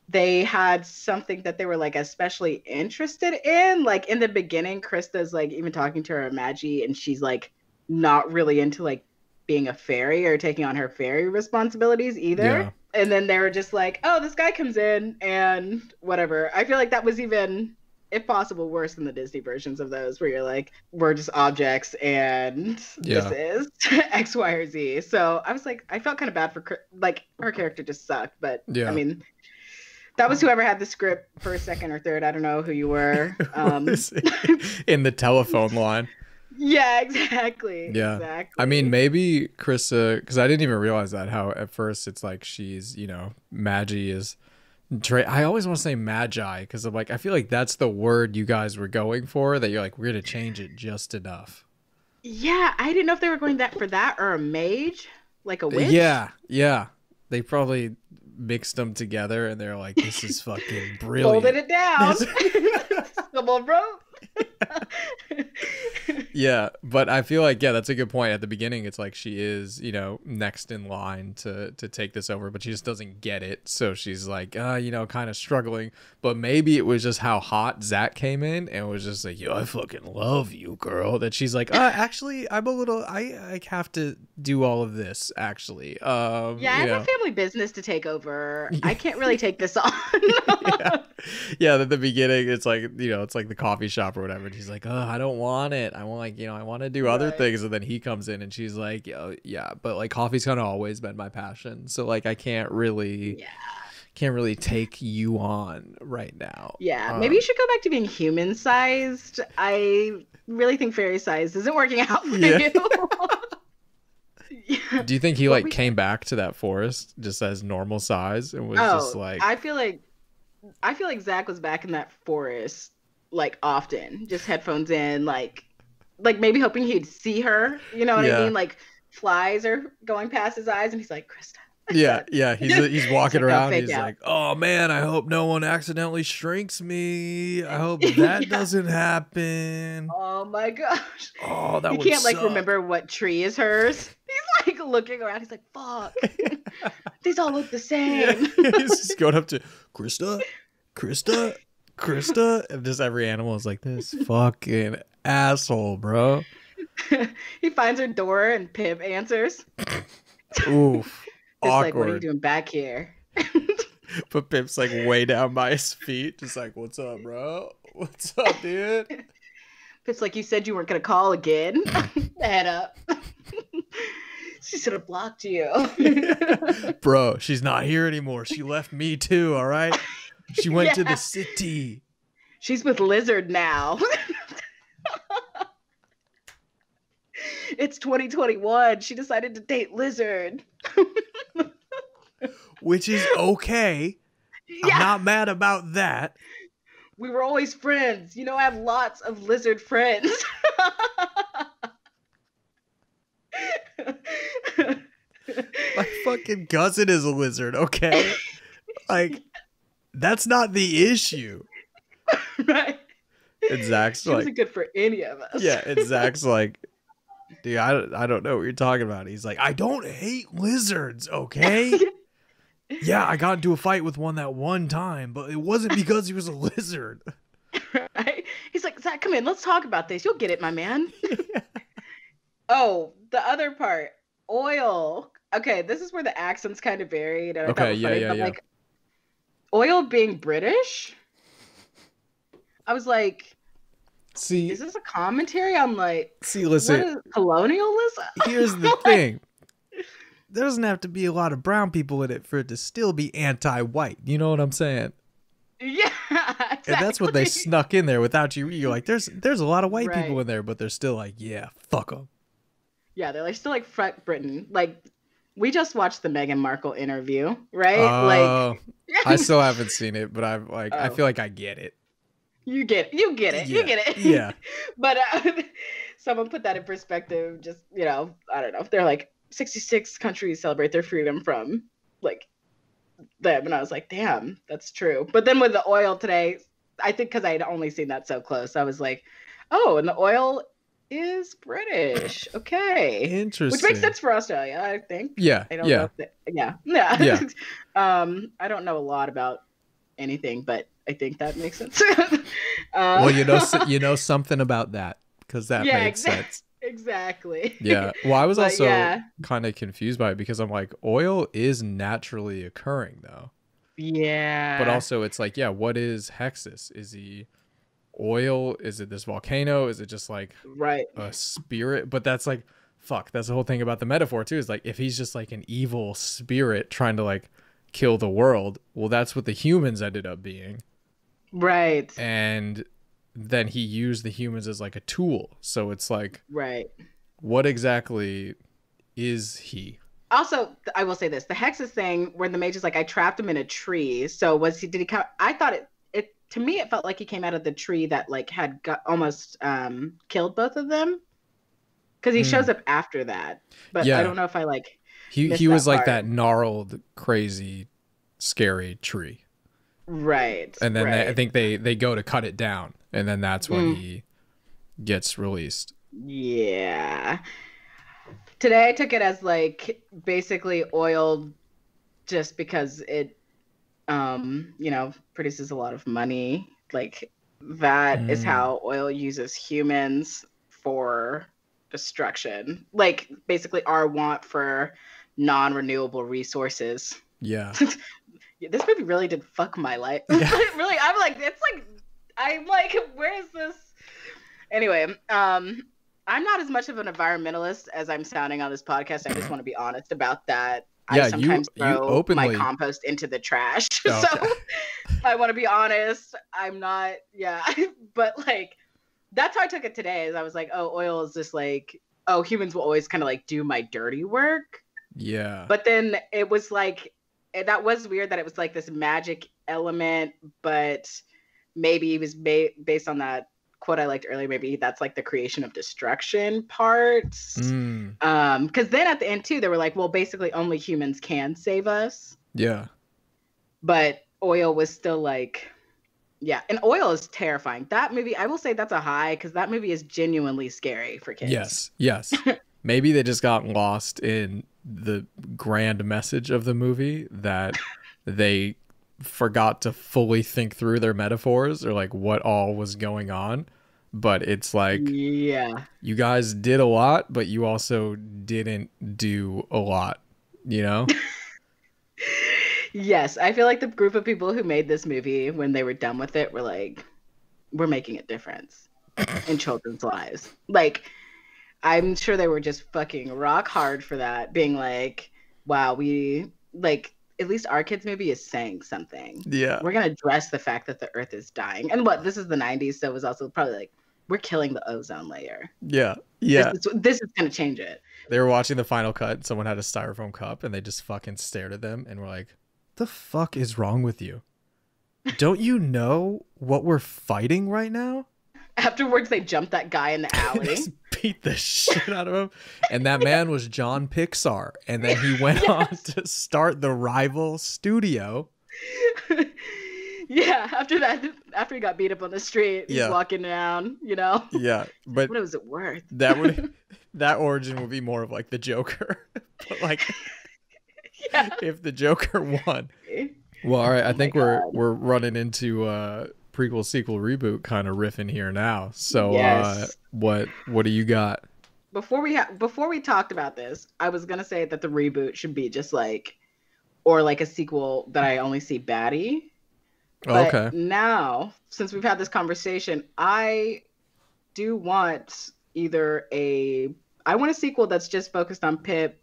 they had something that they were like especially interested in. Like in the beginning, Krista's like even talking to her Maggie, and she's like not really into like being a fairy or taking on her fairy responsibilities either. Yeah. And then they were just like, oh, this guy comes in and whatever. I feel like that was even, if possible, worse than the Disney versions of those where you're like, we're just objects and this is X, Y, or Z. So I was like, I felt kind of bad for, like, her character just sucked. But I mean, that was whoever had the script for second or third. I don't know who you were. In the telephone line. Yeah, exactly. Yeah. Exactly. I mean, maybe Krista, because I didn't even realize that, how at first it's like she's, you know, Maggie is, I always want to say Magi, because I'm like, I feel like that's the word you guys were going for, that you're like, we're going to change it just enough. Yeah, I didn't know if they were going for that or a mage, like a witch. Yeah. They probably mixed them together, and they're like, "This is fucking brilliant." Folded it down. Come on, bro. Yeah, but I feel like, yeah, that's a good point. At the beginning, it's like she is, next in line to take this over, but she just doesn't get it. So she's like, kind of struggling. But maybe it was just how hot Zach came in and was just like, yo, I fucking love you, girl. That she's like, actually, I have to do all of this, actually. I have a family business to take over. I can't really take this on. Yeah, at the beginning, it's like, it's like the coffee shop or whatever. And she's like, oh, I don't want it. I want I want to do other things. And then he comes in and she's like, yeah, but like coffee's kind of always been my passion. So like I can't really take you on right now. Yeah, maybe you should go back to being human sized. I really think fairy sized isn't working out for you. Do you think he like came back to that forest just as normal size and was just like? I feel like Zach was back in that forest like often, just headphones in, like maybe hoping he'd see her. You know what I mean? Like flies are going past his eyes, and he's like, Krista. Yeah. He's walking around. He's like, oh man, I hope no one accidentally shrinks me. I hope that doesn't happen. Oh my gosh. Oh, that would He can't suck. remember what tree is hers. He's like looking around. He's like, fuck. These all look the same. He's just going up to Krista, and just every animal is like, this fucking asshole, bro. He finds her door and Pip answers. Oof. It's awkward. like, what are you doing back here? But Pip's like way down by his feet, just like, what's up, bro? What's up, dude? Pip's like, you said you weren't gonna call again. Head up. She should have blocked you. Bro, she's not here anymore. She left me too, all right? She went to the city. She's with Lizard now. It's 2021. She decided to date Lizard. Which is okay. Yeah. I'm not mad about that. We were always friends. I have lots of lizard friends. My fucking cousin is a lizard, okay? Like, that's not the issue. Right. And Zach's she wasn't good for any of us. Yeah, and Zach's like, dude, I don't know what you're talking about. He's like, I don't hate lizards, okay? Yeah, I got into a fight with one that one time, but it wasn't because he was a lizard. Right? He's like, Zach, come in. Let's talk about this. You'll get it, my man. Oh, the other part. Oil. Okay, this is where the accents kind of varied. And okay, yeah. Like, Oil being British? I was like, see, is this a commentary on listen, what is colonialism? Here's the thing. There doesn't have to be a lot of brown people in it for it to still be anti-white. You know what I'm saying? Yeah, exactly. And that's what they snuck in there without you. You're like, there's a lot of white people in there, but they're still like, yeah, fuck them. Yeah, they're still front Britain. We just watched the Meghan Markle interview, right? I still haven't seen it, but I feel like I get it. You get it. Yeah. But someone put that in perspective. Just I don't know. They're like 66 countries celebrate their freedom from them, and I was like, damn, that's true. But then with the oil today, I think because I had only seen that so close, I was like, oh, and the oil is British. Okay, interesting. Which makes sense for Australia, I think. Yeah, I don't know yeah. I don't know a lot about anything, but I think that makes sense. Well, you know something about that because that makes sense. Exactly. Yeah. Well, I was also kind of confused by it because I'm like, oil is naturally occurring though. Yeah. But also it's like, yeah, what is Hexes? Is he oil? Is it this volcano? Is it just like a spirit? But that's like, fuck, that's the whole thing about the metaphor too, is like, if he's just like an evil spirit trying to like kill the world, well, that's what the humans ended up being. Right. And then he used the humans as like a tool. So it's like, right. What exactly is he? Also, I will say this, the Hexes thing where the mage is like, I trapped him in a tree. So did he come? I thought it to me, it felt like he came out of the tree that like had almost killed both of them. Cause he shows up after that, but I don't know if I like, he was like that gnarled, crazy scary tree. Right. And then right. I think they go to cut it down, and then that's when he gets released. Yeah. Today I took it as like basically oil just because it produces a lot of money. Like that is how oil uses humans for destruction. Like basically our want for non-renewable resources. Yeah. This movie really did fuck my life. Really, I'm like, where is this? Anyway, I'm not as much of an environmentalist as I'm sounding on this podcast. I just want to be honest about that. Yeah, I sometimes throw openly... my compost into the trash. Oh, okay. So I want to be honest. I'm not, but like, that's how I took it today. Is I was like, oh, oil is just like, oh, humans will always kind of like do my dirty work. Yeah. But then it was like, that was weird that it was like this magic element, but maybe it was based on that quote I liked earlier. Maybe that's like the creation of destruction parts. Because then at the end too, they were like, well, basically only humans can save us. Yeah. But oil was still like, yeah. And oil is terrifying. That movie, I will say that's a high because that movie is genuinely scary for kids. Yes. Maybe they just got lost in the grand message of the movie that they forgot to fully think through their metaphors or like what all was going on. But it's like, you guys did a lot, but you also didn't do a lot, you know? Yes, I feel like the group of people who made this movie, when they were done with it, were like, we're making a difference in children's lives. Like, I'm sure they were just fucking rock hard for that, being like, wow, we, like, at least our kids' movie is saying something. Yeah. We're going to address the fact that the earth is dying. And this is the 90s, so it was also probably like, we're killing the ozone layer. Yeah. This is going to change it. They were watching the final cut. Someone had a styrofoam cup, and they just fucking stared at them and were like, the fuck is wrong with you? Don't you know what we're fighting right now? Afterwards, they jumped that guy in the alley. Just beat the shit out of him. And that man was John Pixar. And then he went on to start the rival studio. Yeah, after he got beat up on the street, he's walking down, you know? Yeah, but what was it worth? That origin would be more of like the Joker. But like, if the Joker won. Well, all right, I think we're running into prequel, sequel, reboot kind of riffing here now. So what do you got? Before we talked about this, I was gonna say that the reboot should be just like, or like a sequel that I only see Batty. But now, since we've had this conversation, I do want I want a sequel that's just focused on Pip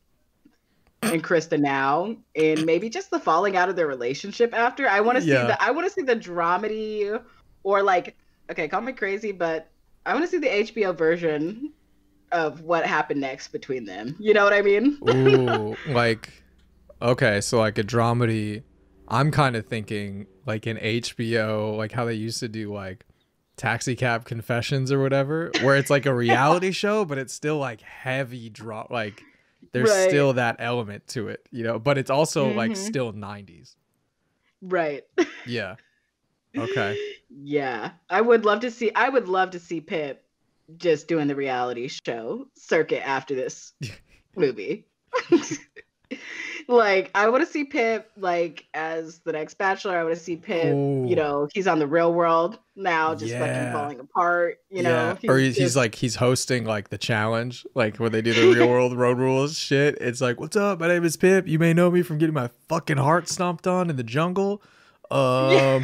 and Krista now, and maybe just the falling out of their relationship after. I want to see the dramedy, or like, okay, call me crazy, but I want to see the HBO version of what happened next between them. You know what I mean? Ooh, like, okay, so like a dramedy. I'm kind of thinking like an HBO, like how they used to do like Taxi Cab Confessions or whatever, where it's like a reality show, but it's still like heavy like there's still that element to it, you know, but it's also like still 90s. Right. Yeah. Okay. Yeah. I would love to see Pip just doing the reality show circuit after this movie. Like, I want to see Pip like as the next Bachelor. I want to see Pip, you know, he's on the Real World now, just fucking falling apart, you know. Or he's hosting like the challenge, like where they do the Real World road rules shit. It's like, what's up? My name is Pip. You may know me from getting my fucking heart stomped on in the jungle. They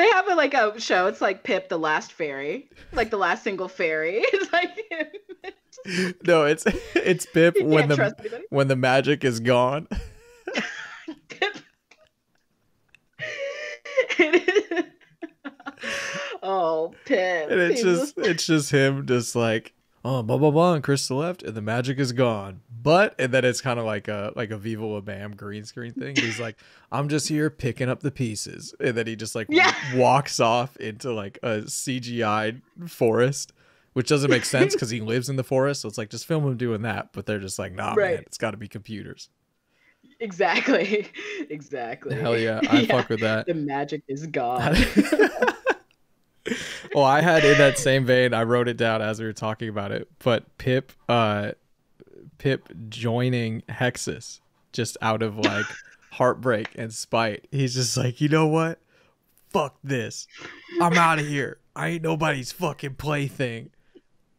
have a show. It's like Pip, the last fairy, like the last single fairy. It's like no, it's Pip when the magic is gone. Oh, Pip. And it's just him just like, oh, blah blah blah, and Krista left and the magic is gone. But and then it's kind of like a Viva La Bam green screen thing. He's like, I'm just here picking up the pieces. And then he just like walks off into like a CGI forest, which doesn't make sense because he lives in the forest. So it's like, just film him doing that. But they're just like, nah, man, it's got to be computers. Exactly. Exactly. Hell yeah, I fuck with that. The magic is gone. Well, I had in that same vein, I wrote it down as we were talking about it, but Pip joining Hexes just out of like heartbreak and spite. He's just like, you know what? Fuck this. I'm out of here. I ain't nobody's fucking plaything.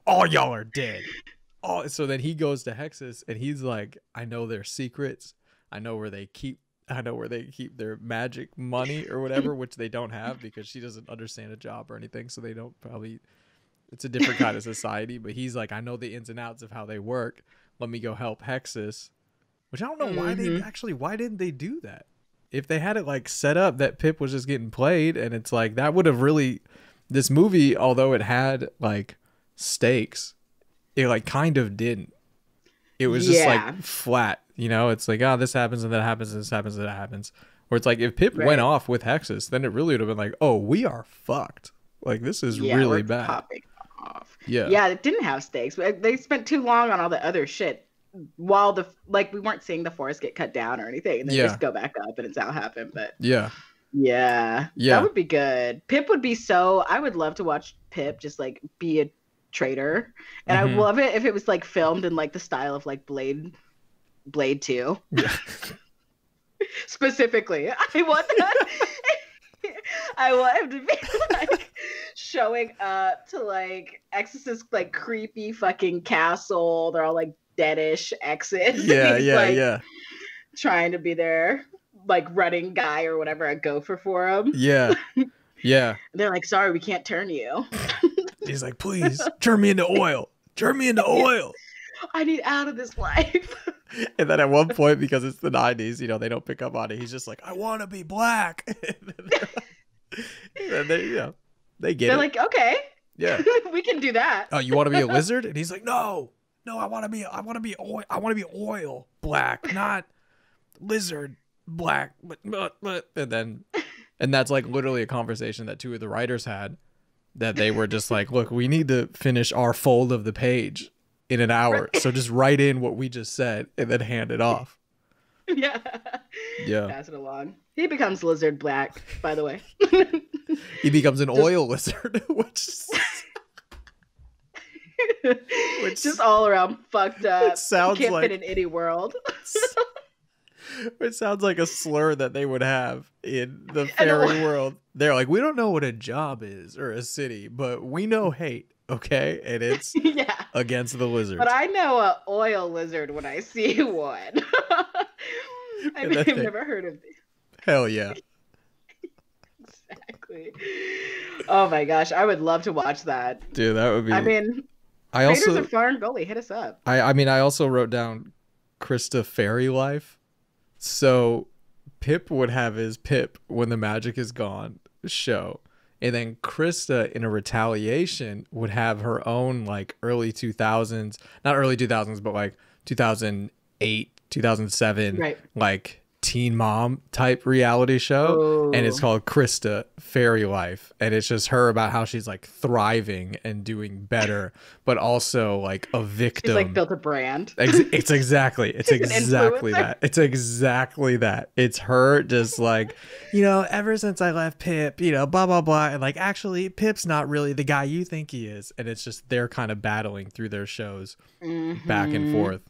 All y'all are dead. Oh, so then he goes to Hexes and he's like, I know their secrets. I know where they keep their magic money or whatever, which they don't have because she doesn't understand a job or anything. So they don't probably, it's a different kind of society, but he's like, I know the ins and outs of how they work. Let me go help Hexes, which I don't know why didn't they do that? If they had it like set up that Pip was just getting played, and it's like, that would have really, this movie, although it had like stakes, it like kind of didn't. It was just like flat, you know. It's like, oh, this happens and that happens and this happens and that happens. Where it's like, if Pip went off with Hexes, then it really would have been like, oh, we are fucked. Like, this is really bad. Popping off. Yeah, it didn't have stakes. They spent too long on all the other shit while we weren't seeing the forest get cut down or anything, and then just go back up and it's how it happened. But yeah, that would be good. Pip would be so. I would love to watch Pip just like be a traitor, and I love it if it was like filmed in like the style of like Blade 2. Yeah. Specifically, I want that. I want him to be like showing up to like Exorcist like creepy fucking castle. They're all like deadish exes. Yeah. Trying to be their like running guy or whatever, a gopher for him. Yeah. They're like, sorry, we can't turn you. He's like, please turn me into oil. Turn me into oil. I need out of this life. And then at one point, because it's the 90s, you know, they don't pick up on it. He's just like, I want to be black. And they, you know, they get They're it. like, okay. Yeah. We can do that. Oh, you want to be a lizard? And he's like, no, I want to be oil. I want to be oil black, not lizard black. But and that's like literally a conversation that two of the writers had, that they were just like, look, we need to finish our fold of the page in an hour. So just write in what we just said and then hand it off. Yeah. Pass it along. He becomes lizard black, by the way. He becomes an oil lizard, which just all around fucked up. Sounds can't like, fit in any world. It sounds like a slur that they would have in the fairy world. They're like, we don't know what a job is or a city, but we know hate. Okay, and it's against the lizards. But I know a oil lizard when I see one. I've never heard of these. Hell yeah. Exactly. Oh my gosh, I would love to watch that. Dude, that would be. I mean, Raiders of FernGully, hit us up. I also wrote down Krista fairy life. So Pip would have his Pip when the magic is gone show. And then Krista, in a retaliation, would have her own like early 2000s, not early 2000s, but like 2008, 2007, like teen mom type reality show. And it's called Krista Fairy Life. And it's just her about how she's like thriving and doing better, but also like a victim. She's like built a brand. It's exactly that. It's exactly that. It's her just like, you know, ever since I left Pip, you know, blah, blah, blah. And like, actually, Pip's not really the guy you think he is. And it's just they're kind of battling through their shows back and forth.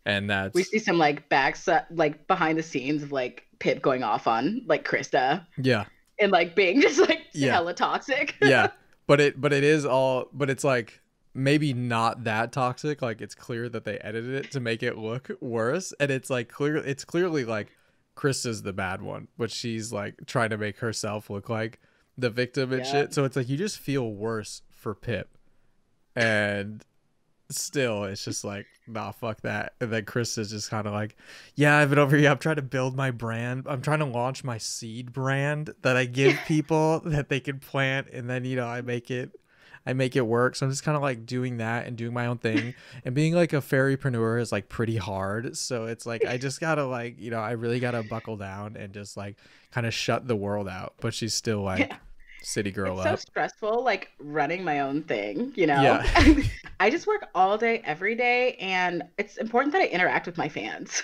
And that's, we see some like behind the scenes of like Pip going off on like Krista. Yeah. And like being just like hella toxic. Yeah. But it's like maybe not that toxic. Like it's clear that they edited it to make it look worse. And it's like clearly like Krista's the bad one, but she's like trying to make herself look like the victim and shit. So it's like you just feel worse for Pip. And still it's just like, nah, fuck that. And then Chris is just kind of like, yeah, I've been over here, I'm trying to build my brand, I'm trying to launch my seed brand that I give people that they can plant, and then, you know, I make it work. So I'm just kind of like doing that and doing my own thing, and being like a fairypreneur is like pretty hard. So it's like I just gotta like, you know, I really gotta buckle down and just like kind of shut the world out. But she's still like city girl. It's so stressful, like running my own thing, you know. Yeah. I just work all day every day, and it's important that I interact with my fans.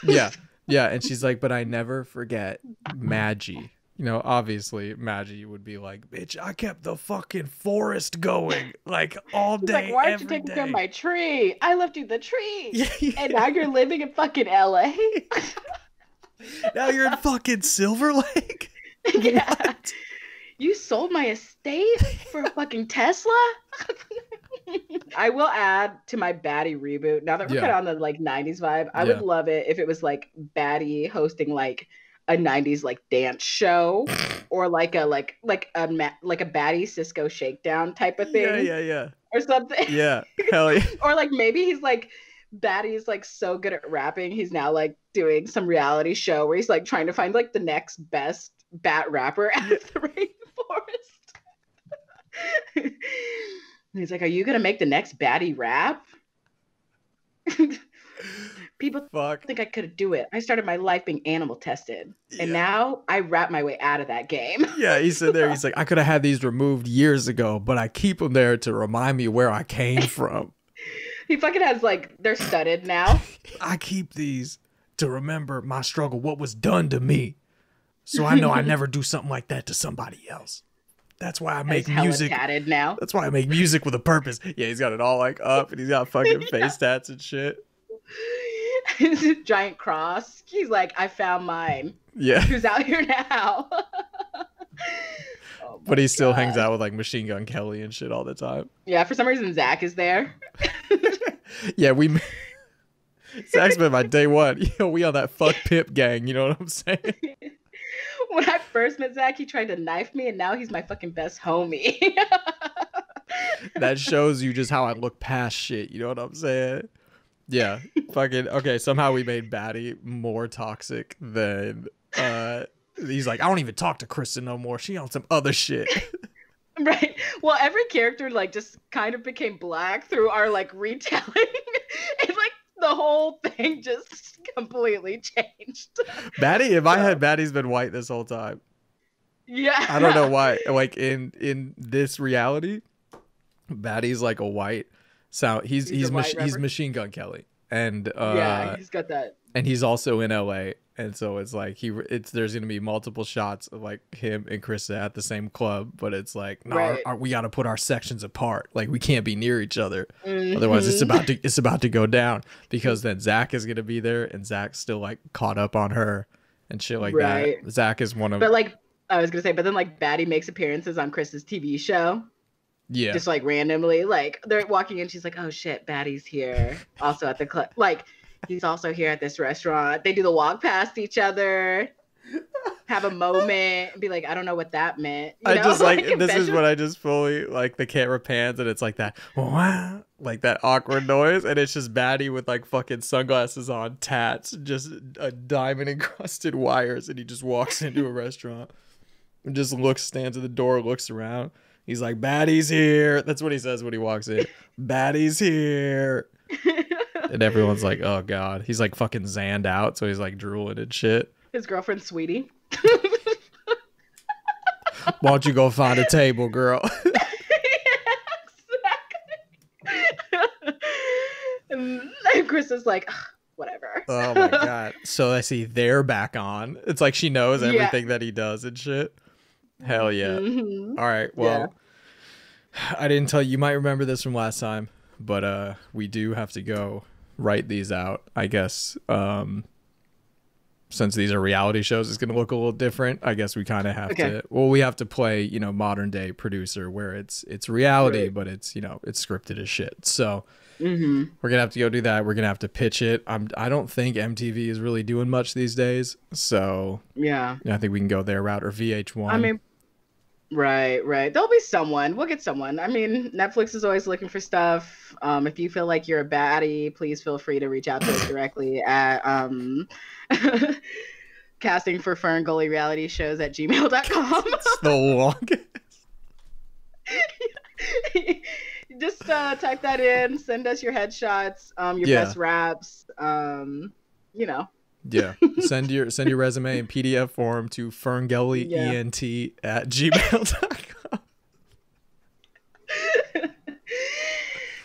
Yeah, and she's like, but I never forget Maggie. You know, obviously Maggie would be like, bitch, I kept the fucking forest going like all He's day. like, why aren't you taking care of my tree? I left you the tree. And now you're living in fucking LA. Now you're in fucking Silver Lake? Yeah. What? You sold my estate for a fucking Tesla? I will add to my Baddie reboot. Now that we're kind of on the like 90s vibe, I would love it if it was like Batty hosting like a 90s like dance show or like a Batty Cisco shakedown type of thing. Yeah. Or something. Yeah. Hell yeah. Or like maybe he's like Batty's like so good at rapping, he's now like doing some reality show where he's like trying to find like the next best bat rapper out of the rainforest. He's like, are you gonna make the next Baddie rap? People think I could do it. I started my life being animal tested, and now I rap my way out of that game. Yeah, he said there, he's like, I could have had these removed years ago, but I keep them there to remind me where I came from. He fucking has like, they're studded now. I keep these to remember my struggle, what was done to me. So I know I never do something like that to somebody else. That's why I make music. Tatted now. That's why I make music with a purpose. Yeah, he's got it all like up and he's got fucking face tats and shit. Giant cross. He's like, I found mine. Yeah. Who's out here now? But he still hangs out with like Machine Gun Kelly and shit all the time. Yeah, for some reason Zach is there. Yeah, Zach's been my day one. Yo, we on that fuck Pip gang, you know what I'm saying? When I first met Zach, he tried to knife me, and now he's my fucking best homie. That shows you just how I look past shit, you know what I'm saying? Yeah, fucking, okay, somehow we made Batty more toxic than, he's like, I don't even talk to Kristen no more. She on some other shit. Right. Well, every character, like, just kind of became black through our, like, retelling. And, like, the whole thing just completely changed. Batty, in my head, Batty's been white this whole time. Yeah. I don't know why. Like, in this reality, Batty's like a white sound. He's Machine Gun Kelly. And, yeah, he's got that. And he's also in LA. And so it's like there's gonna be multiple shots of like him and Krista at the same club, but it's like no, we gotta put our sections apart. Like we can't be near each other, otherwise it's about to go down. Because then Zach is gonna be there, and Zach's still like caught up on her and shit like that. Zach is one of. But like I was gonna say, but then like Batty makes appearances on Krista's TV show. Yeah. Just like randomly, like they're walking in, she's like, oh shit, Batty's here, also at the club, like. He's also here at this restaurant. They do the walk past each other, have a moment, and be like, I don't know what that meant. You know? I just like this is what I just fully like the camera pans and it's like that, like that awkward noise, and it's just Batty with like fucking sunglasses on, tats, just a diamond encrusted wires, and he just walks into a restaurant and just stands at the door, looks around. He's like, Batty's here. That's what he says when he walks in. Batty's here. And everyone's like, oh god. He's like fucking zanned out, so he's like drooling and shit. His girlfriend Sweetie. Why don't you go find a table, girl? Exactly. And Chris is like, whatever. Oh my god. So I see they're back on. It's like she knows everything that he does and shit. Hell yeah. Mm-hmm. All right, well, I didn't tell you. You might remember this from last time, but we do have to go write these out, I guess. Since these are reality shows, it's going to look a little different. I guess we kind of have to, we have to play, you know, modern day producer where it's reality, but it's, you know, it's scripted as shit. So we're going to have to go do that. We're going to have to pitch it. I don't think MTV is really doing much these days. So yeah, I think we can go their route, or VH1. I mean, right. There'll be someone. We'll get someone. I mean, Netflix is always looking for stuff. If you feel like you're a baddie, please feel free to reach out to us directly at casting for FernGully reality shows at gmail.com. It's the longest. Just type that in. Send us your headshots, your best raps. You know. Yeah, send your resume in PDF form to FernGullyENT at gmail.com.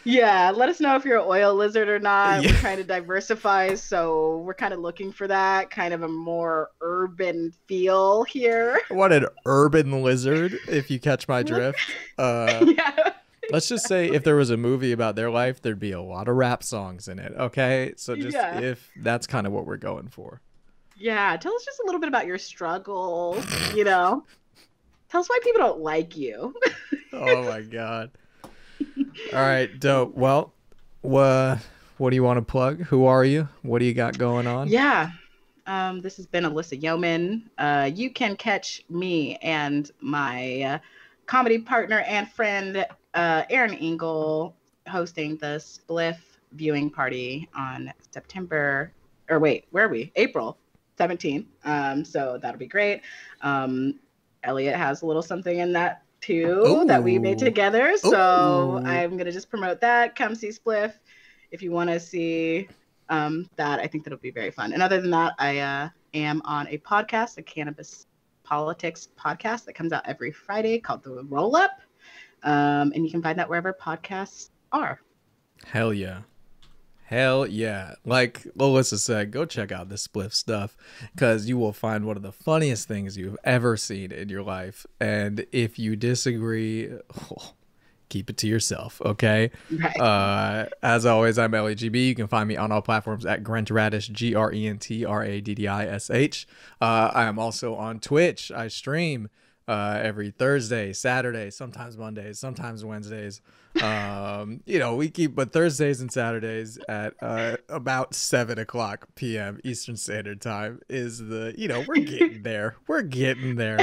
Yeah, let us know if you're an oil lizard or not. Yeah. We're trying to diversify, so we're kind of looking for that kind of a more urban feel here. What an urban lizard, if you catch my drift. Yeah. Let's just say if there was a movie about their life, there'd be a lot of rap songs in it. Okay, so just if that's kind of what we're going for. Yeah, tell us just a little bit about your struggles, you know. Tell us why people don't like you. Oh my god. All right, dope. Well, what do you want to plug? Who are you? What do you got going on? Yeah. This has been Alyssa Yeoman. You can catch me and my comedy partner and friend, Aaron Engel, hosting the Spliff viewing party on April 17th. So that'll be great. Elliott has a little something in that too that we made together. So I'm going to just promote that. Come see Spliff if you want to see that. I think that'll be very fun. And other than that, I am on a podcast, a cannabis politics podcast that comes out every Friday called The Roll Up. And you can find that wherever podcasts are. Hell yeah. Hell yeah. Like Alyssa said, go check out the Spliff stuff because you will find one of the funniest things you've ever seen in your life. And if you disagree, keep it to yourself, okay? Right. As always, I'm LEGB. You can find me on all platforms at Grentradish, GRENTRADDISH. I am also on Twitch. I stream every Thursday, Saturday, sometimes Mondays, sometimes Wednesdays. We keep, but Thursdays and Saturdays at about 7:00 p.m. Eastern Standard Time is we're getting there. We're getting there.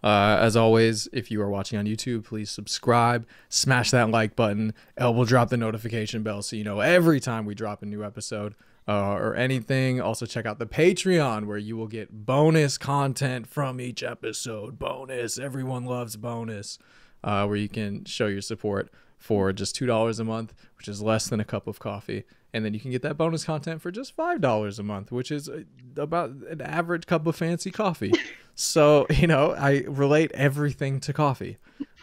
As always, if you are watching on YouTube, please subscribe, smash that like button, elbow drop the notification bell so you know every time we drop a new episode or anything. Also check out the Patreon where you will get bonus content from each episode. Bonus. Everyone loves bonus. Where you can show your support for just $2 a month, which is less than a cup of coffee. And then you can get that bonus content for just $5 a month, which is about an average cup of fancy coffee. So, I relate everything to coffee.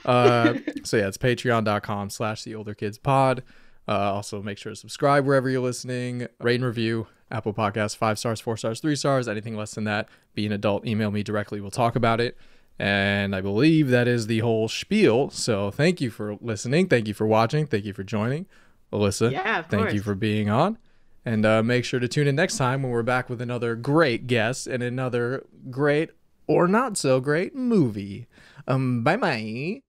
So yeah, it's patreon.com/theolderkidspod. Also make sure to subscribe wherever you're listening, rate and review, Apple Podcasts, 5 stars, 4 stars, 3 stars, anything less than that. Be an adult, email me directly. We'll talk about it. And I believe that is the whole spiel. So thank you for listening. Thank you for watching. Thank you for joining. Alyssa, thank you for being on. And make sure to tune in next time when we're back with another great guest and another great or not so great movie. Bye-bye.